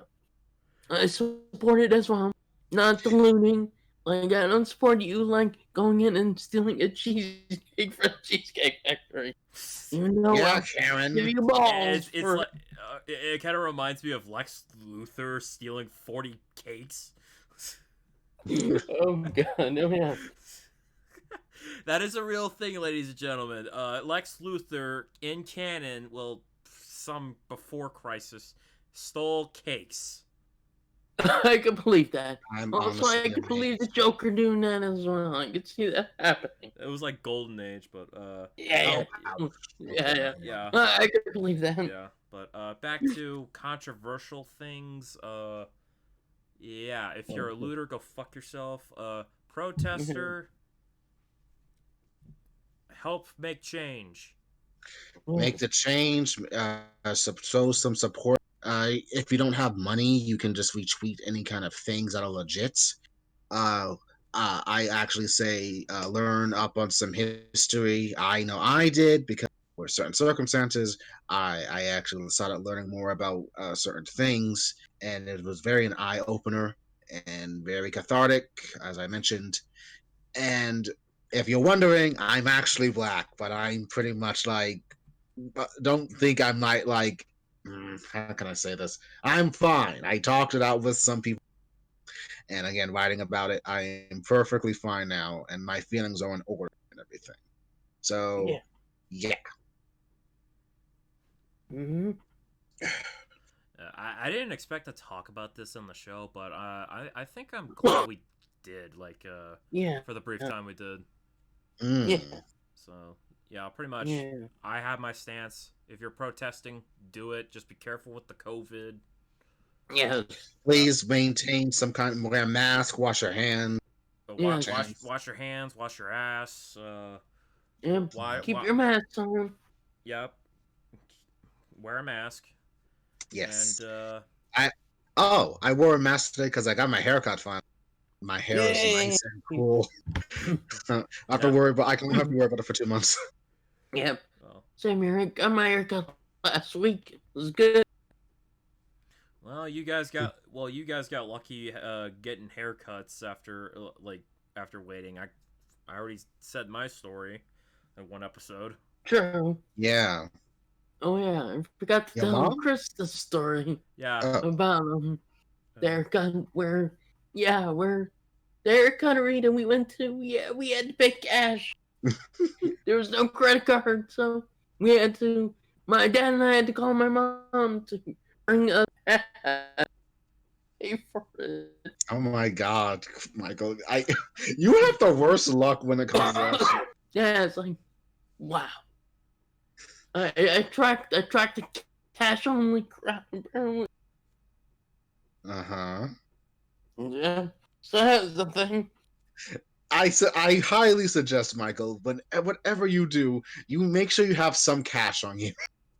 I support it as well. Not the looting. Like, I don't support you, like, going in and stealing a cheesecake from the Cheesecake Factory. Even though Yeah, I'll Karen. give you balls It's for like it kind of reminds me of Lex Luthor stealing 40 cakes. Oh god, oh yeah. That is a real thing, ladies and gentlemen. Lex Luthor in canon, well, some before Crisis, stole cakes. I can believe that. I'm Also, I honestly can believe the amazed. Joker doing that as well. I can see that happening. It was like Golden Age, but Yeah, Oh, yeah. yeah, I can believe that. yeah. But back to controversial things. Yeah, if you're a looter, go fuck yourself. Protester, help make change. make the change, show some support. If you don't have money, you can just retweet any kind of things that are legit. Uh, I actually say learn up on some history. I know I did because for certain circumstances, I actually started learning more about certain things, and it was very an eye opener and very cathartic, as I mentioned. And if you're wondering, I'm actually black, but I'm pretty much like, don't think I'm like, how can I say this? I'm fine. I talked it out with some people, and again, writing about it, I am perfectly fine now, and my feelings are in order and everything. So, Yeah. yeah. Mm-hmm. I didn't expect to talk about this on the show, but I think I'm glad we did. Like Yeah. for the brief time we did. Yeah. So yeah, pretty much. Yeah. I have my stance. If you're protesting, do it. Just be careful with the COVID. Yes. Please maintain some kind. Wear a mask. Wash your hands. But Yes. wash your hands. Wash your ass. Yeah. Keep your mask on. Yep. Wear a mask. Yes. And I wore a mask today because I got my haircut finally. My hair is nice and cool. I have to worry, but I don't have to worry about it for 2 months. Yep. well, Same here. I got my haircut last week. It was good. you guys got lucky getting haircuts after after waiting. I already said my story in one episode. True. Yeah. Oh yeah, I forgot to Your tell mom? Chris the story Yeah. about the haircut where the haircut and we went to we had to pay cash. There was no credit card, so we had to. My dad and I had to call my mom to bring us pay for it. Oh my God, Michael! You have the worst luck when it comes to that shit. Yeah, it's like wow. I tracked the cash only crap apparently. Yeah, so that's the thing. I highly suggest, Michael, whatever you do, you make sure you have some cash on you.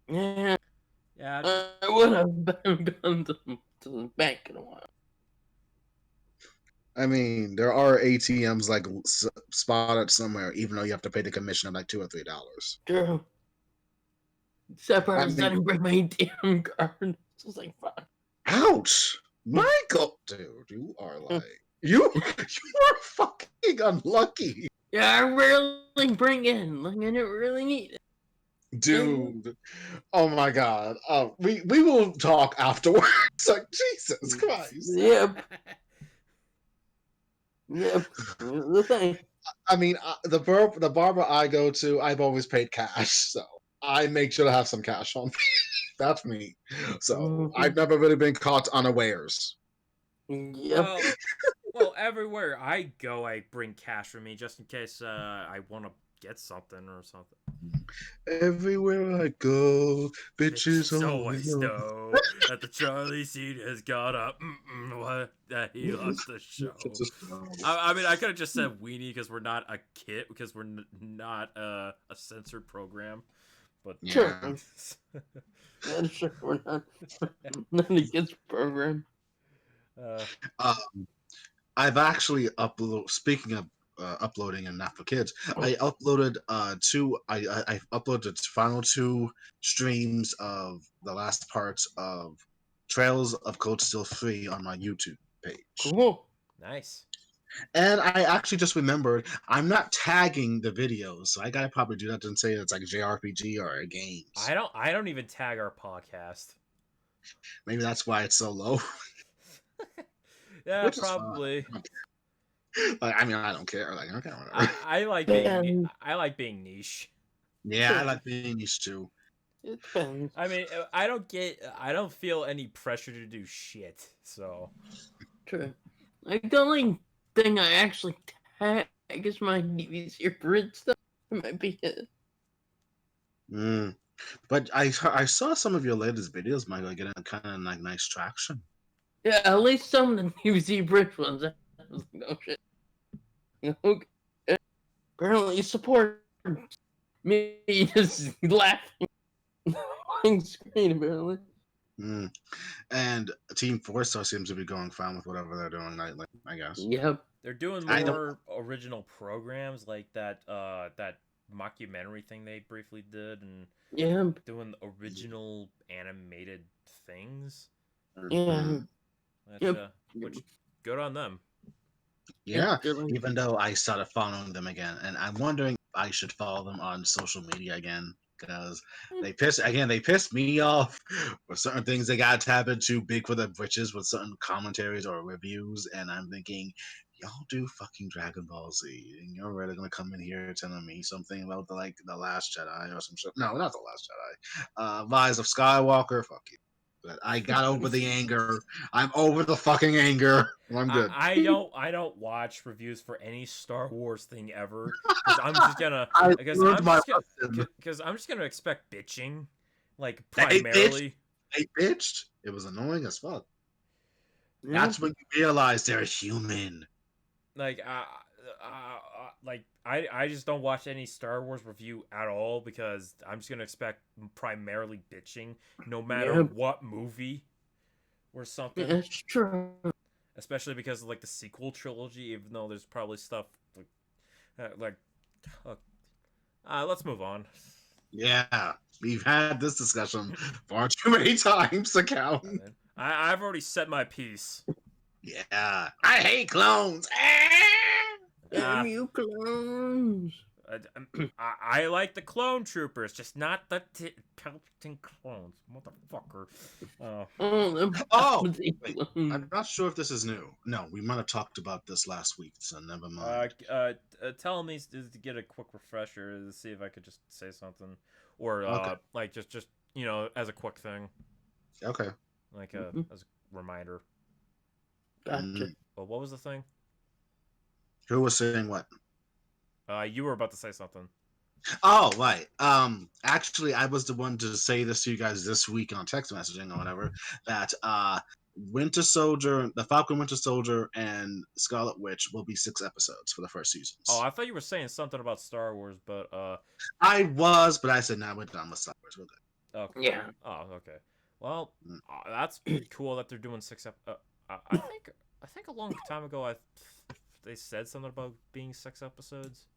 Yeah, Yeah. I would have gone to the bank in a while. I mean, there are ATMs like spotted somewhere, even though you have to pay the commission of like $2 or $3. True. Except for I I mean, didn't bring my ATM card. So it's like fuck. ouch, Michael, dude, you are like you are fucking unlucky, Yeah, I rarely bring in. Like I didn't really need it. dude. Oh my God. We will talk afterwards. Like Jesus Christ. Yep. Yep. The thing. I mean, the barber I go to, I've always paid cash, so I make sure to have some cash on me. That's me. So I've never really been caught unawares. Yep. Well, everywhere I go, I bring cash with me just in case I want to get something or something. Everywhere I go, bitches always know know that the Charlie seat has got up. What? That he lost the show. I mean, I could have just said weenie because we're not a kit, because we're not a censored program. But yeah. Sure, we're not a kids program. I've actually uploaded. Speaking of uploading and not for kids, I uploaded two. I uploaded the final 2 streams of the last parts of Trails of Code Still Free on my YouTube page. Cool. Nice. And I actually just remembered I'm not tagging the videos, so I gotta probably do that and say it's like JRPG or games. I don't even tag our podcast. Maybe that's why it's so low. Yeah, probably. Like, I mean, I don't care. Like, okay, whatever. I like Yeah, being niche. Yeah, I like being niche too. it depends. I mean, I don't feel any pressure to do shit. So True. Like, the only thing I actually tag is my DVC Bridge stuff. It might be it. Mm. But I saw some of your latest videos, Michael, getting kind of like nice traction. Yeah, at least some of the DVC Bridge ones. I was like, oh shit. Okay. Apparently, you support me just laughing on screen, apparently. Mm. And Team Four Star seems to be going fine with whatever they're doing nightly, I guess. Yep. they're doing I don't. more original programs like that mockumentary thing they briefly did, and Yeah. doing original animated things. Yeah. Which Yep. which good on them. Yeah, They're like, even though I started following them again, and I'm wondering if I should follow them on social media again because they pissed me off with certain things they got to tap into big for the britches with certain commentaries or reviews, and I'm thinking, y'all do fucking Dragon Ball Z, and you're really gonna come in here telling me something about the Last Jedi or some shit? No, not the Last Jedi. Rise of Skywalker. Fuck you. But I got over the anger. I'm over the fucking anger. I'm good. I don't watch reviews for any Star Wars thing ever because I learned my lesson. because I'm just gonna expect bitching, like They bitched. primarily. They bitched. It was annoying as fuck. yeah. That's when you realize they're human. Like I just don't watch any Star Wars review at all because I'm just gonna expect primarily bitching, no matter Yep. what movie or something. That's true. Especially because of like the sequel trilogy, even though there's probably stuff like let's move on. Yeah, we've had this discussion far too many times to count. I've already said my piece. Yeah, I hate clones. Damn you clones. I like the clone troopers, just not the Palpatine clones, motherfucker. Oh, wait, I'm not sure if this is new. No, we might have talked about this last week, so never mind. Tell me to get a quick refresher to see if I could just say something, or Okay. like just as a quick thing, Okay. like as a reminder. Gotcha. But what was the thing? Who was saying what? You were about to say something. Oh, right. Actually, I was the one to say this to you guys this week on text messaging or whatever, that Winter Soldier, the Falcon Winter Soldier, and Scarlet Witch will be 6 episodes for the first seasons. Oh, I thought you were saying something about Star Wars, but I was, but I said, nah, we're done with Star Wars. We're good. okay. Yeah. Oh, okay. Well, that's cool that they're doing 6 I think a long time ago they said something about being 6 episodes.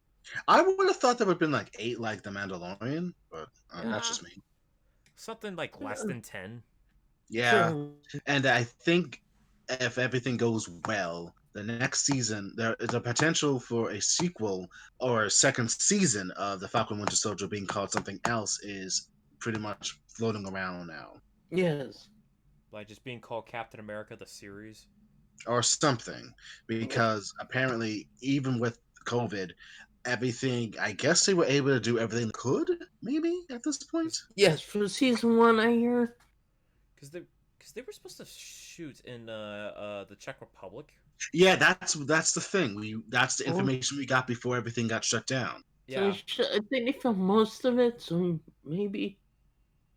I would have thought there would have been like 8 like The Mandalorian, but that's just me. Something like less than 10. Yeah. Sure. And I think if everything goes well, the next season, there is a potential for a sequel or a second season of The Falcon Winter Soldier being called something else is pretty much floating around now. Yes. Like just being called Captain America the series. Or something. Because apparently, even with COVID, everything, I guess they were able to do everything they could, maybe, at this point. Yes, for season 1, I hear. Because they were supposed to shoot in the Czech Republic. Yeah, that's the thing. That's the information we got before everything got shut down. Yeah. So I think they filmed most of it, so maybe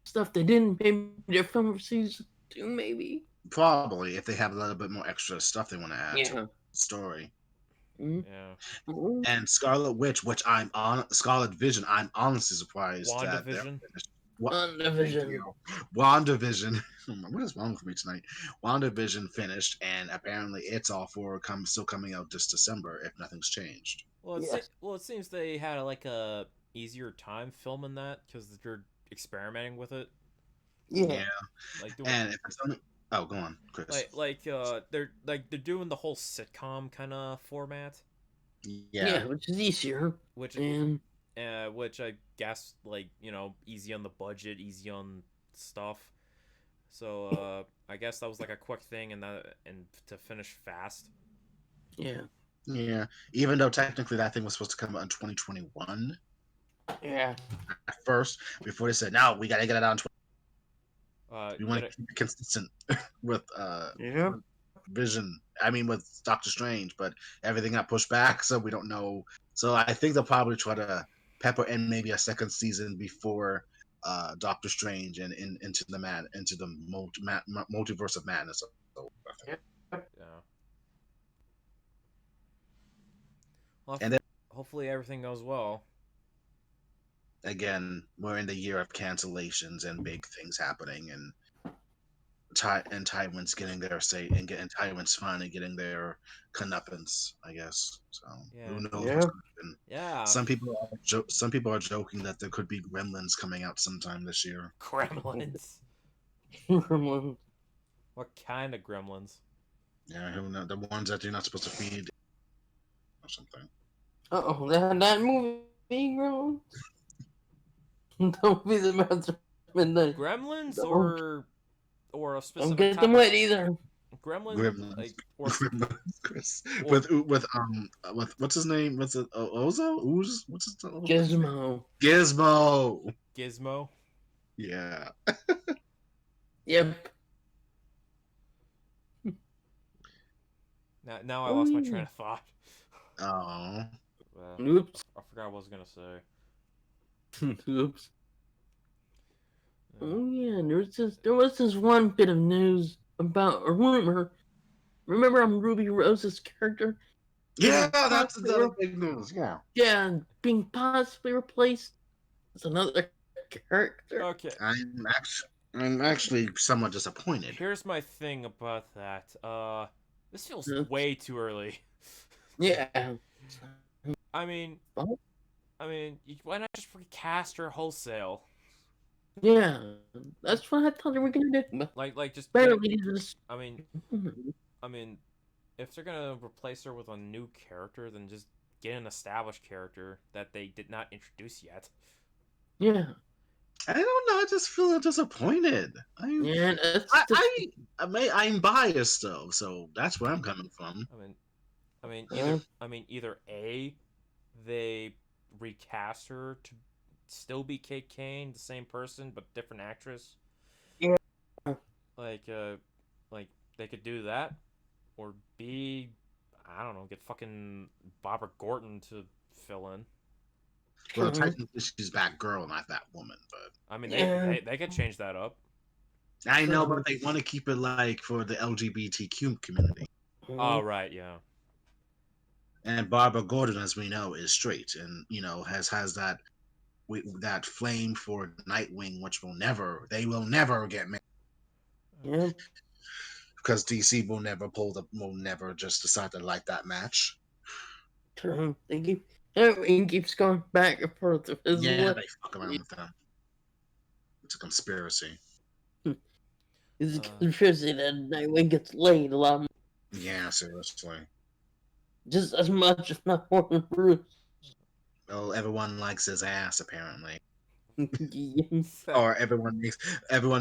stuff they didn't, maybe they're filming for season 2, maybe. Probably, if they have a little bit more extra stuff they want to add to Yeah. the story. Yeah. And Scarlet Witch, Scarlet Vision, I'm honestly surprised that they're WandaVision. finished. WandaVision. WandaVision. What is wrong with me tonight? WandaVision finished, and apparently it's all still coming out this December if nothing's changed. Well, Yes. it seems they had like a easier time filming that because they're experimenting with it. Yeah. Like doing, And if it's only, oh, go on, Chris. they're doing the whole sitcom kind of format, Yeah. Which is easier. which And which I guess easy on the budget, easy on stuff. So I guess that was like a quick thing and to finish fast. yeah. Yeah, even though technically that thing was supposed to come out in 2021 Yeah. at first, before they said, no, we got to get it out in we want Get to keep it consistent with Yeah. Vision. I mean, with Doctor Strange, but everything got pushed back, so we don't know. So I think they'll probably try to pepper in maybe a second season before Doctor Strange and into the multiverse of madness. So, Yeah. Yeah. Well, and then hopefully everything goes well. again, we're in the year of cancellations and big things happening, and Tywin's getting their say, and Tywin's finally getting their comeuppance, I guess. So Yeah. who knows Yeah. what's going to happen? Yeah. Some people are joking that there could be Gremlins coming out sometime this year. Gremlins. Gremlins. What kind of gremlins? Yeah, who knows? The ones that you're not supposed to feed or something. Uh-oh, that movie, Gremlins? Don't be the master midnight. Gremlins Don't or a don't specific get type them of wet either. gremlin, like or Gremlins, Chris. or- With what's his name? What's it? Ozo? Ooze? What's his name? Gizmo. Gizmo. Gizmo. Yeah. Yep. Now I lost my train of thought. Oh. Oops. I forgot what I was gonna say. Oops. Oh yeah, there was this one bit of news about a rumor. Remember Ruby Rose's character? Yeah, being that's possibly the big news. Yeah. Yeah, being possibly replaced as another character. Okay. I'm actually somewhat disappointed. Here's my thing about that. This feels Oops. way too early. Yeah. I mean, Oh. why not just recast her wholesale? Yeah, that's what I thought they were gonna do. Like just Barely just. I mean, if they're gonna replace her with a new character, then just get an established character that they did not introduce yet. Yeah. I don't know. I just feel disappointed. Yeah, I'm biased though, so that's where I'm coming from. Either A, they recast her to still be Kate Kane, the same person but different actress. Yeah. Like they could do that, or B, I don't know, get fucking Barbara Gordon to fill in. Well, technically she's Batgirl, not that woman, but I mean, Yeah. they could change that up. I know, but they want to keep it like for the LGBTQ community. Oh right, yeah. And Barbara Gordon, as we know, is straight, and has that flame for Nightwing, which they will never get made. Yeah. Because DC will never just decide to like that match. True. Everything keeps going back and forth. Yeah, they fuck around with that. It's a conspiracy. It's a conspiracy that Nightwing gets laid a lot more. Yeah, seriously. Just as much, if not more, than Bruce. Well, everyone likes his ass, apparently. Yes. Or everyone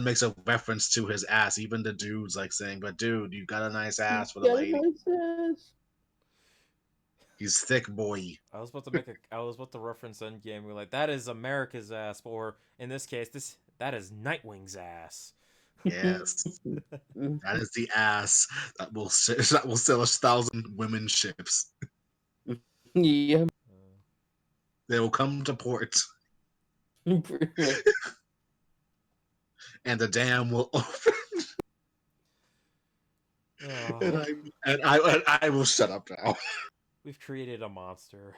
makes a reference to his ass. Even the dudes like saying, "But dude, you got a nice ass for the lady." Nice. He's thick, boy. I was about to reference Endgame. We're like, that is America's ass, or in this case, that is Nightwing's ass. Yes, that is the ass that will sell 1,000 women ships. Yeah. They will come to port, and the dam will open. And I will shut up now. We've created a monster.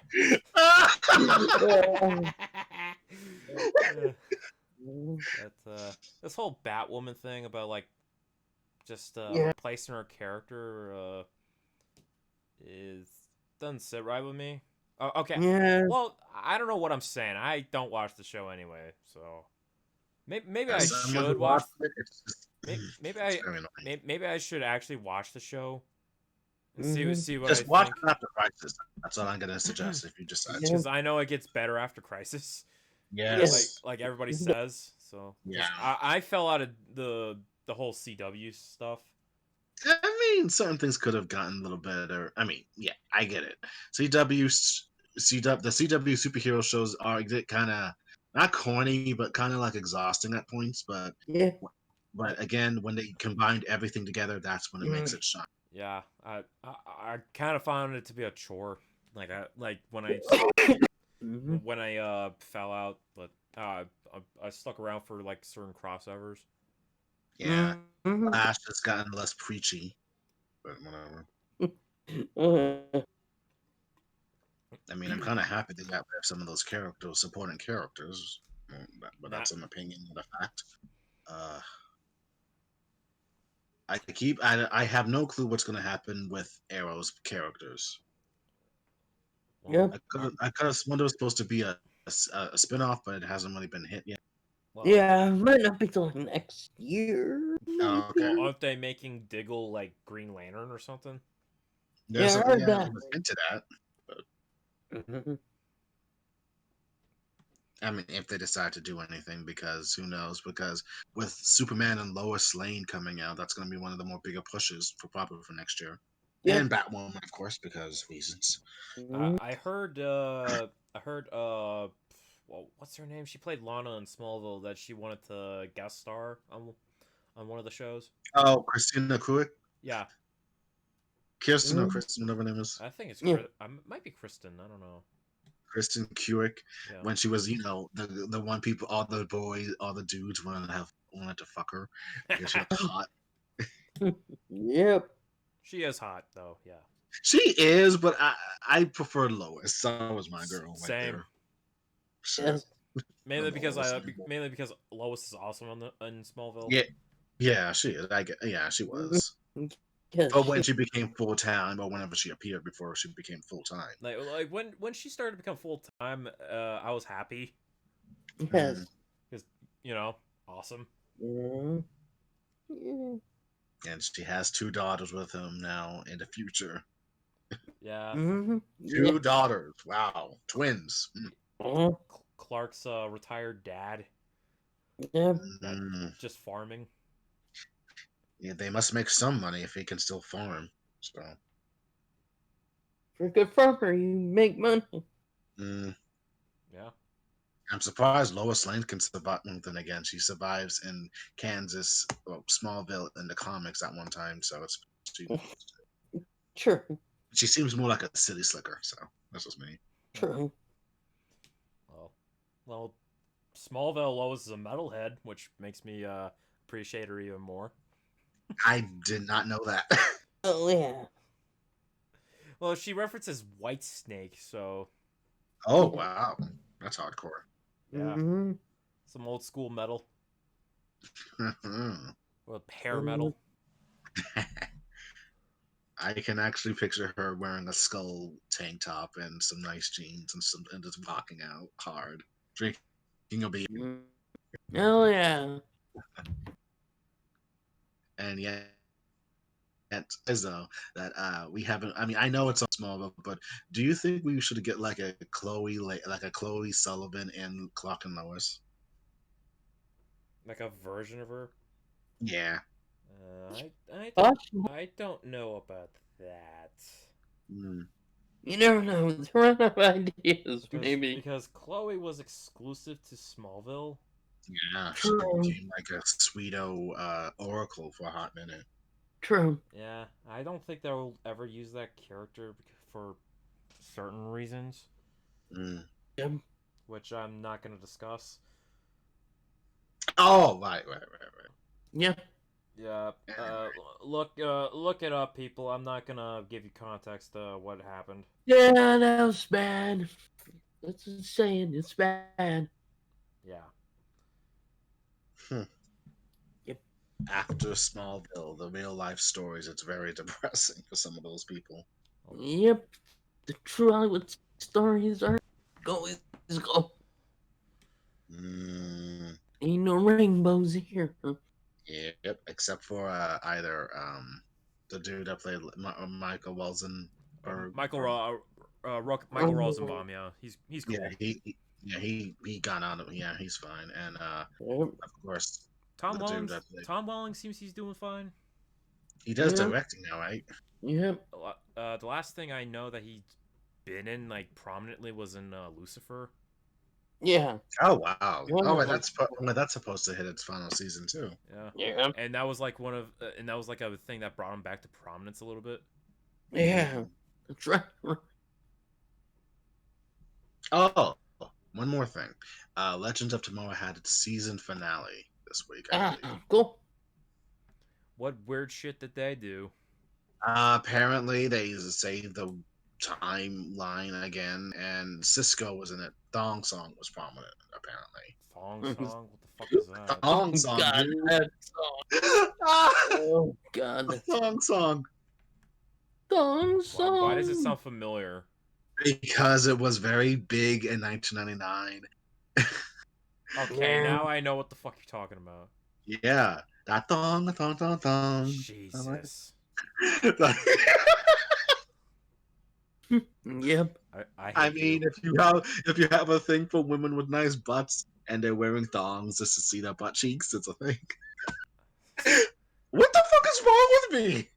This whole Batwoman thing about like just replacing her character doesn't sit right with me. Okay. Yeah. Well, I don't know what I'm saying. I don't watch the show anyway, so maybe I should watch. Maybe I should actually watch the show and see what just I watch think. it after Crisis. That's all I'm gonna suggest if you decide to. Because I know it gets better after Crisis. Yes. Like everybody says. So yeah, I fell out of the whole CW stuff. I mean, certain things could have gotten a little better. I mean, yeah, I get it. CW, the CW superhero shows are kind of not corny, but kind of like exhausting at points. Yeah. But again, when they combined everything together, that's when it makes it shine. Yeah, I kind of found it to be a chore. Like Mhm. when I fell out, but I stuck around for like certain crossovers. Yeah, Mhm. Flash has gotten less preachy, but whatever. I mean, I'm kind of happy they got rid of some of those characters, supporting characters, but Nah, that's an opinion, not a fact. Uh, I have no clue what's going to happen with Arrow's characters. well, Yep. I could have sworn there was supposed to be a spin-off, but it hasn't really been hit yet. well, Yeah, might not be till like next year. Oh, okay. well, aren't they making Diggle like Green Lantern or something? Yeah, I heard Yeah, that. it was hinted at. But, Mhm. I mean, if they decide to do anything, because who knows? Because with Superman and Lois Lane coming out, that's going to be one of the more bigger pushes for probably for next year. Yeah. And Batwoman, of course, because reasons. Mhm. I heard well, what's her name? She played Lana in Smallville. That she wanted to guest star on one of the shows. Oh, Christina Kuik, Yeah, Kirsten or Mhm. Kristen, whatever her name is, I think it's Yeah. might be Kristen. I don't know. Kristen Kuik, Yeah. when she was, the one people, all the boys, all the dudes wanted to fuck her because she looked hot. Yep. She is hot though. Yeah. She is, but I prefer Lois. That was my girl right Same. there. Shit. Yes. Mainly because Lois. mainly because Lois is awesome in Smallville. Yeah, yeah, she is. Yeah, she Mhm. was. Yes. But when she became full time, or whenever she appeared before she became full time. Like when she started to become full time, I was happy Yes. because you know awesome. Mhm. Yeah. And she has two daughters with him now in the future. Yeah. Mhm. Yeah. Two daughters. Wow. Twins. Uh-huh. Clark's retired dad. Yeah. Yeah, Mm. just farming. Yeah, they must make some money if he can still farm. So, For a good farmer, you make money. mm. Yeah. I'm surprised Lois Lane can survive. Then again, she survives in Kansas, well, Smallville in the comics at one time. So she, True. she seems more like a city slicker. So that's just me. True. Well, Smallville Lois is a metalhead, which makes me appreciate her even more. I did not know that. Oh yeah. Well, she references White Snake, so Oh Yeah. wow, that's hardcore. yeah, Mm-hmm. some old school metal or hair Mhm. metal. I can actually picture her wearing a skull tank top and some nice jeans and just walking out hard, drinking a beer, Oh yeah. and yet as though that we haven't. I mean, I know it's on small, but do you think we should get like a like a Chloe Sullivan in Clock and Lois? Like a version of her. Yeah. Possible. I don't know about that. Mm. You never know. They're out of ideas, maybe. Because Chloe was exclusive to Smallville. Yeah, she True. became like a sweeto oracle for a hot minute. True. Yeah, I don't think they'll ever use that character for certain reasons, Mm. Yep. which I'm not going to discuss. Oh, right. Yeah. Yeah, look it up, people. I'm not gonna give you context what happened. Yeah, that was bad. That's just saying. It's bad. Yeah, Hmm. Yep. After Smallville, the real life stories, it's very depressing for some of those people. Yep. The true Hollywood stories are always go. Mm, Ain't no rainbows here. yep, except for either the dude that played Michael Welsenberg, or Michael Oh, Rosenbaum. Yeah, he's yeah, cool. he got out of, yeah, he's fine, and yep. of course the dude that played, Tom Welling seems he's doing fine. He does Yeah. directing now, right? Yep. The last thing I know that he's been in like prominently was in Lucifer. Yeah. Oh wow! Oh, wait, Wonderful. that's supposed to hit its final season too. Yeah. Yeah. And that was like and that was like a thing that brought him back to prominence a little bit. Yeah. That's right. Oh, one more thing. Legends of Tomorrow had its season finale this week, I believe. Cool. What weird shit did they do? Apparently, they saved the timeline again, and Cisco was in it. Thong Song was prominent, apparently. Thong song? What the fuck is that? Thong Song, God, dude. that song. Oh God, that Thong Song. song. Why does it sound familiar? Because it was very big in 1999. Okay, Yeah. now I know what the fuck you're talking about. Yeah, that thong. Jesus. Yep. I I hate mean, you. if you have a thing for women with nice butts and they're wearing thongs just to see their butt cheeks, it's a thing. What the fuck is wrong with me?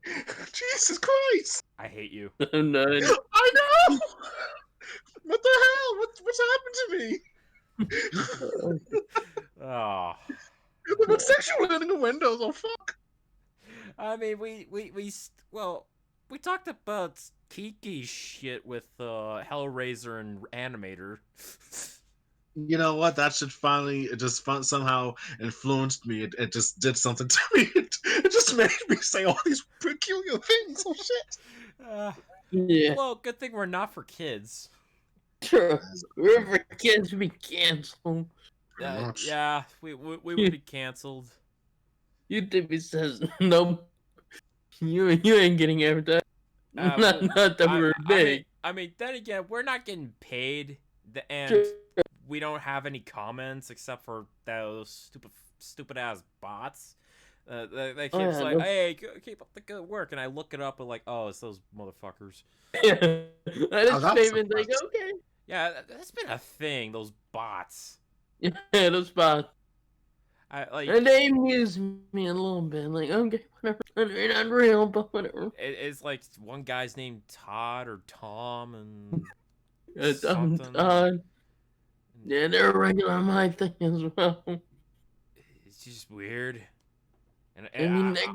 Jesus Christ! I hate you. No. I know. What the hell? What's happened to me? Oh. What's sexual innuendos? Oh fuck! I mean, we talked about Kiki shit with Hellraiser and Animator. You know what? That should finally somehow influenced me. It just did something to me. It just made me say all these peculiar things. Oh shit! Yeah. Well, good thing we're not for kids. Sure. We're for kids to be canceled. Pretty much. Yeah, we would be canceled. YouTube says no. You ain't getting advertised. Not that we're big. I mean, then again, we're not getting paid, and Sure. we don't have any comments except for those stupid ass bots. They keep like, no. "Hey, keep up the good work," and I look it up and like, "Oh, it's those motherfuckers." Yeah. I just that's maybe think, surprising. okay. Yeah, that's been a thing. Those bots. Yeah, those spots. Like, And they amuse me a little bit. Like, okay, whatever. They're not real, but whatever. it's like one guy's named Todd or Tom and It's something. yeah, they're regular on my thing as well. It's just weird. And I mean, that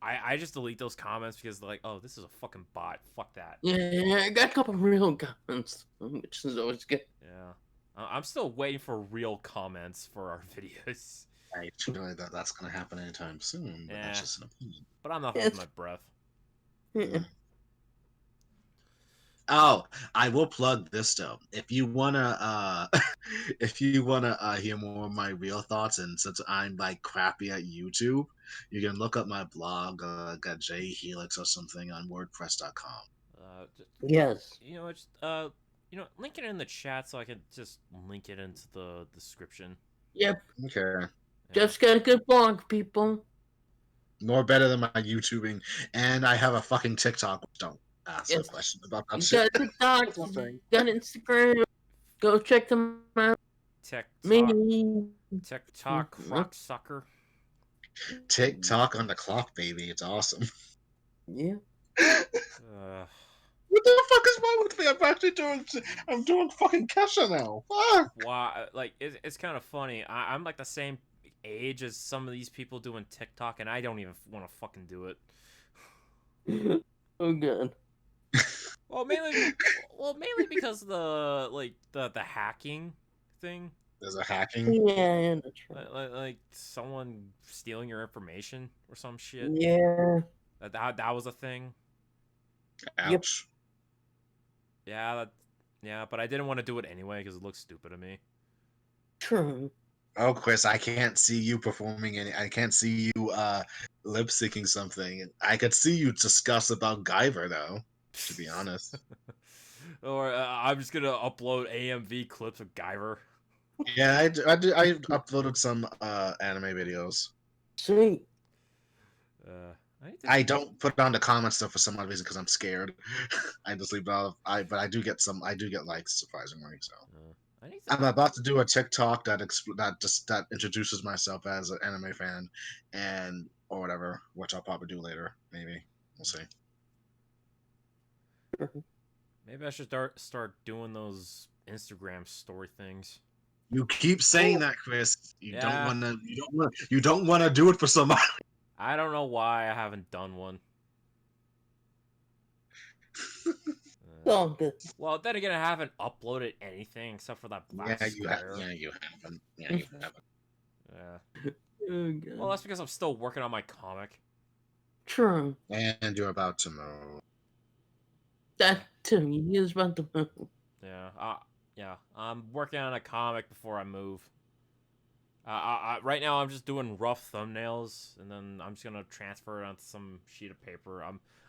guy. I just delete those comments because they're like, oh, this is a fucking bot. Fuck that. Yeah, I got a couple real comments, which is always good. Yeah. I'm still waiting for real comments for our videos. I feel like that's going to happen anytime soon. But that's just an opinion. But I'm not holding my breath. Yeah. Oh, I will plug this though. If you wanna, hear more of my real thoughts, and since I'm like crappy at YouTube, you can look up my blog, got J Helix or something on WordPress.com. Yes. Link it in the chat so I can just link it into the description. Yep. Okay. Jeff's got a good blog, people. More better than my YouTubing, and I have a fucking TikTok. Don't ask a question about that He's shit. got TikTok. He's got Instagram. Go check them out. TikTok crock sucker. TikTok on the clock, baby. It's awesome. Yeah. What the fuck is wrong with me? I'm doing fucking Kesha now. Fuck. Why? Like, it's kind of funny. I'm like the same age as some of these people doing TikTok, and I don't even want to fucking do it. Oh god. Well, mainly because of the hacking thing. There's a hacking. Yeah, that's right. Like someone stealing your information or some shit. Yeah. That was a thing. Ouch. Yep. Yeah, but I didn't want to do it anyway because it looks stupid to me. True. Oh, Chris, I can't see you performing I can't see you lip syncing something. I could see you discuss about Guyver though, to be honest. Or I'm just gonna upload AMV clips of Guyver. Yeah, I uploaded some anime videos. Sweet. I don't put it on the comment stuff for some odd reason because I'm scared. I just leave it out. But I do get likes surprisingly. So I'm about to do a TikTok that introduces myself as an anime fan, and or whatever, which I'll probably do later. Maybe we'll see. Maybe I should start doing those Instagram story things. You keep saying that, Chris. You don't Yeah. want to. You don't want to do it for somebody. I don't know why I haven't done one. Oh, good. Well, then again, I haven't uploaded anything except for that black square. Yeah, you haven't. Yeah, you haven't. Yeah. Oh, God. Well, that's because I'm still working on my comic. True. And you're about to move. That too. He is about to move. Yeah. Yeah. I'm working on a comic before I move. Right now, I'm just doing rough thumbnails, and then I'm just gonna transfer it onto some sheet of paper.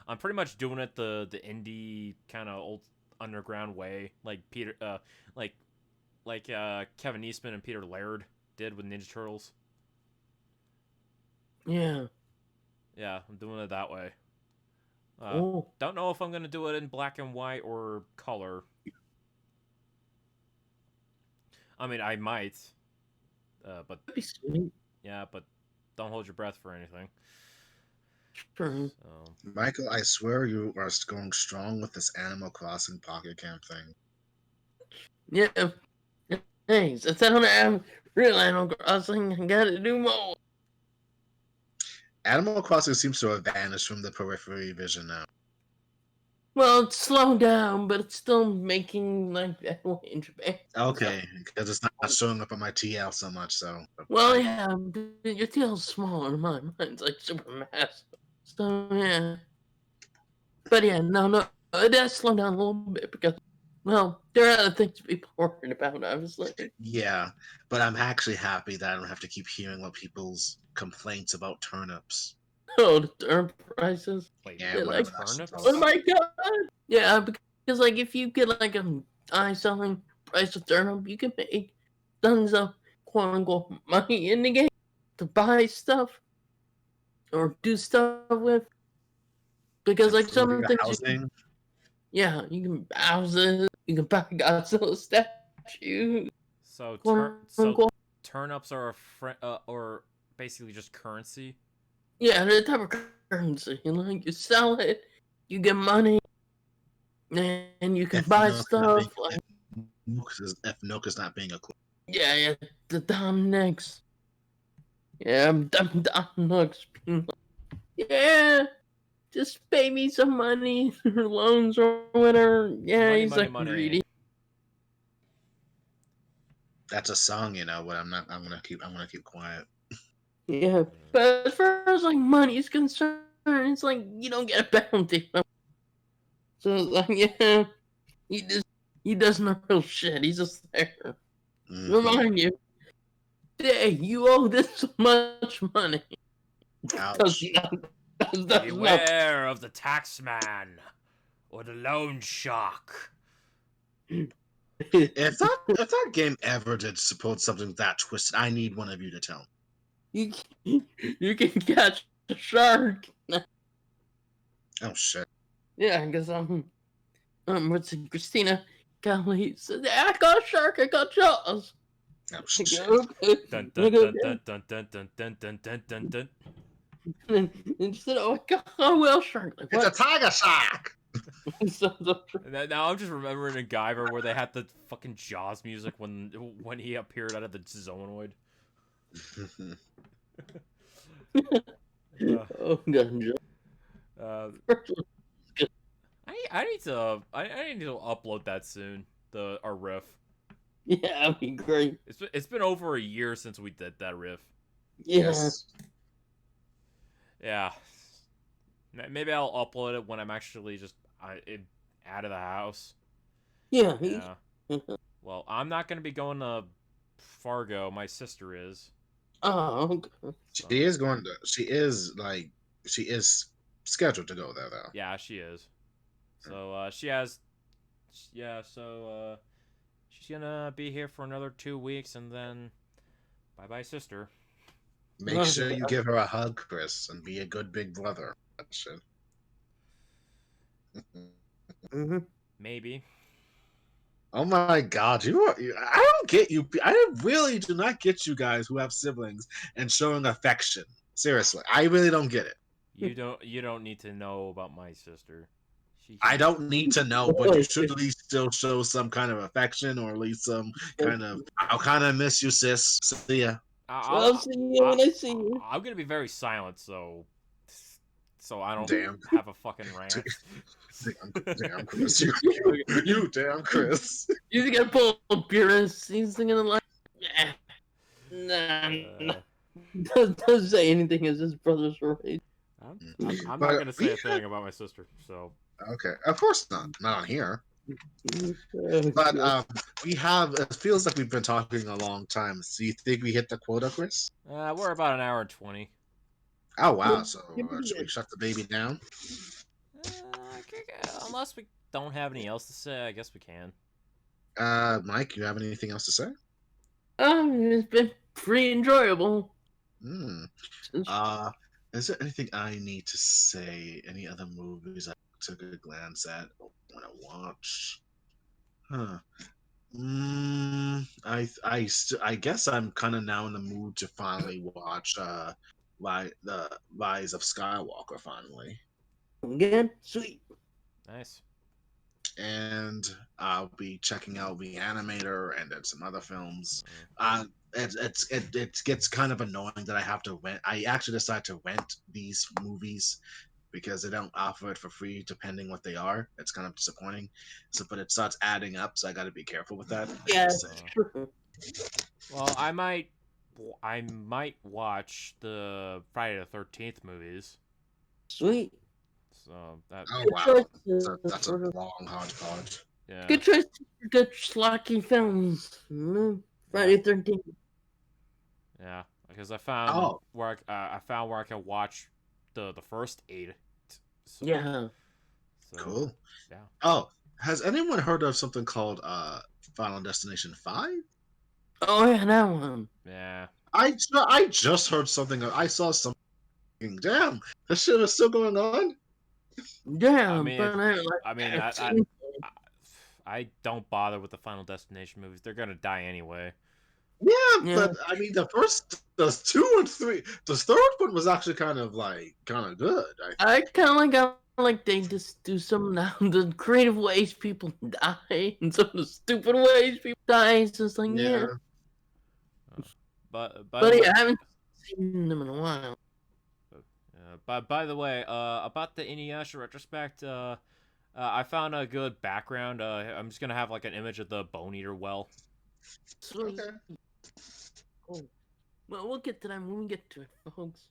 I'm pretty much doing it the indie kind of old underground way, like Kevin Eastman and Peter Laird did with Ninja Turtles. Yeah. Yeah, I'm doing it that way. Don't know if I'm gonna do it in black and white or color. I mean, I might. But That'd be sweet. yeah, but don't hold your breath for anything. True. So. Michael, I swear you are going strong with this Animal Crossing Pocket Camp thing. Yeah. Hey, since I don't have real Animal Crossing, I gotta do more. Animal Crossing seems to have vanished from the periphery vision now. Well, it's slowed down, but it's still making like headway in Japan. Okay, because it's not showing up on my TL so much. So. Well, yeah, your TL's smaller than mine. Mine's like super massive. So yeah. But yeah, no, it does slow down a little bit because, well, there are other things people are worried about, obviously. Yeah, but I'm actually happy that I don't have to keep hearing about people's complaints about turnips. Oh, the turnip prices. Wait, Yeah, like turnips? Oh my god! Yeah, because like if you get like an selling price of turnip, you can make tons of quote unquote money in the game to buy stuff or do stuff with. Because like some of the things you can houses, you can buy Godzilla statues. So turnips are or basically just currency. Yeah, they're a type of currency. Like you sell it, you get money, and you can buy stuff. If Nook is not being a clue. Yeah, the Dominics. Yeah, Dominics being like, yeah, just pay me some money or loans or whatever. Yeah, Money, he's money, like money. greedy. That's a song, you know. But I'm gonna keep quiet. Yeah, but as far as like money is concerned, it's like you don't get a bounty. So like, yeah, he does no real shit. He's just there. Mm-hmm. Remind you, hey, you owe this much money. Ouch. Beware of the taxman or the loan shark. If that game ever did support something that twisted, I need one of you to tell me. You can catch a shark. Oh shit. Yeah, because what's it, Christina Cali said, I got a shark, I got Jaws. Oh shit. Dun dun dun dun dun dun dun dun dun dun dun dun. And she said, oh my god, a whale shark. Like, it's a tiger shark. Now I'm just remembering a Guyver where they had the fucking Jaws music when he appeared out of the Zoanoid. Oh god. I need to upload that soon. Our riff. Yeah, that'd be great. It's been over a year since we did that riff. Yes. Yeah. Maybe I'll upload it when I'm actually just out of the house. Yeah. Well, I'm not gonna be going to Fargo. My sister is. Oh, okay. She is going to. She is scheduled to go there though. Yeah, she is. So she has. Yeah. So she's gonna be here for another 2 weeks, and then bye, sister. Make sure you give her a hug, Chris, and be a good big brother. Maybe. Oh my god, I don't get you. I really do not get you guys who have siblings and showing affection Seriously, I really don't get it. You don't need to know about my sister. I don't need to know, but you should at least still show some kind of affection, or at least some kind of. I'll kind of miss you, sis. See ya. I'll see you when I see you. I'm gonna be very silent, so I don't Damn. have a fucking rant. Damn, Chris. You damn, Chris. He's gonna pull a Beerus. He's gonna like, yeah. Nah. Doesn't say anything as his brother's right. I'm not gonna say a thing about my sister, so. Okay, of course not. Not on here. But we have. It feels like we've been talking a long time. So you think we hit the quota, Chris? We're about an hour and 20. Oh wow! So should we shut the baby down? Unless we don't have any else to say, I guess we can. Mike, you have anything else to say? It's been pretty enjoyable. Is there anything I need to say? Any other movies I took a glance at or want to watch? I guess I'm kind of now in the mood to finally watch the Rise of Skywalker finally. Again, sweet. Nice. And I'll be checking out the Animator and then some other films. It gets kind of annoying that I have to rent. I actually decide to rent these movies because they don't offer it for free depending what they are. It's kind of disappointing. But it starts adding up, so I got to be careful with that. Yeah. Well, I might watch the Friday the 13th movies. Sweet. So that. Oh wow, that's a long hodgepodge. Yeah. Good choice for good schlocky films. Friday 13th. Yeah, because I found where I can watch the first 8. So, yeah. So, cool. Yeah. Oh, has anyone heard of something called Final Destination 5? Oh yeah, that one. Yeah. I just heard something. I saw something. Damn, that shit is still going on. Yeah, I mean, but I don't bother with the Final Destination movies. They're gonna die anyway. Yeah, but I mean, the 2 and 3, the third one was actually kind of good. I kind of like they just do some now the creative ways people die and some of the stupid ways people die. It's just like yeah. But yeah, I haven't seen them in a while. But by the way, about the Inuyasha retrospect, I found a good background. I'm just gonna have like an image of the Bone Eater well. Sweet. Okay. Cool. Well, we'll get to that when we get to it, folks.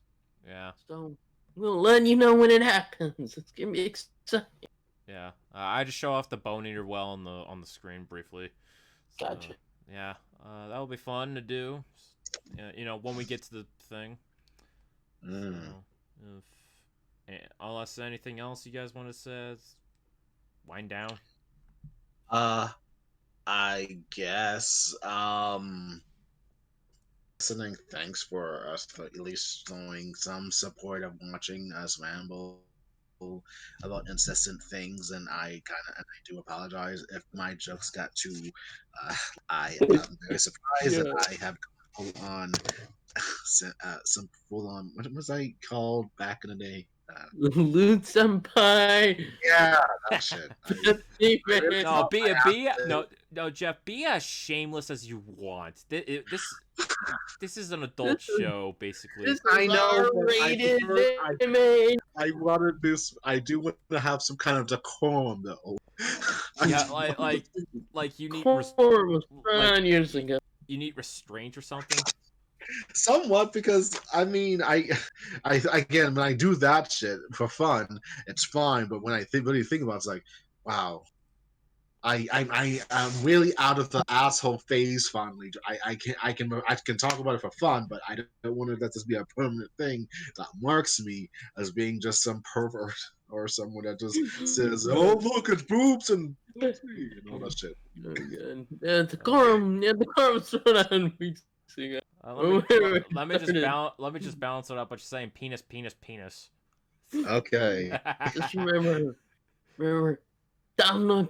Yeah. So we'll let you know when it happens. It's gonna be exciting. Yeah. I just show off the Bone Eater well on the screen briefly. So, gotcha. Yeah. That'll be fun to do. You know, when we get to the thing. So, unless anything else you guys want to say, wind down. I guess. Listening, thanks for us for at least showing some support of watching us ramble about incessant things, and I do apologize if my jokes got too. I am very surprised that I have full on some full on. What was I called back in the day? Loot Senpai. Yeah, that shit. No, Jeff. Be as shameless as you want. This is an adult show, basically. This I know. I wanted this. I do want to have some kind of decorum, though. Yeah, like you need years ago. You need restraint or something. Somewhat, because I mean, I again, when I do that shit for fun, it's fine. But when I really think about it, it's like, wow, I'm really out of the asshole phase finally. I can talk about it for fun, but I don't want to let this be a permanent thing that marks me as being just some pervert or someone that just says, "Oh, look, it's boobs and all that shit." Oh, God. Yeah, decorum thrown on weeks ago. Let me just balance it up by just saying penis, penis, penis. Okay. Just remember, download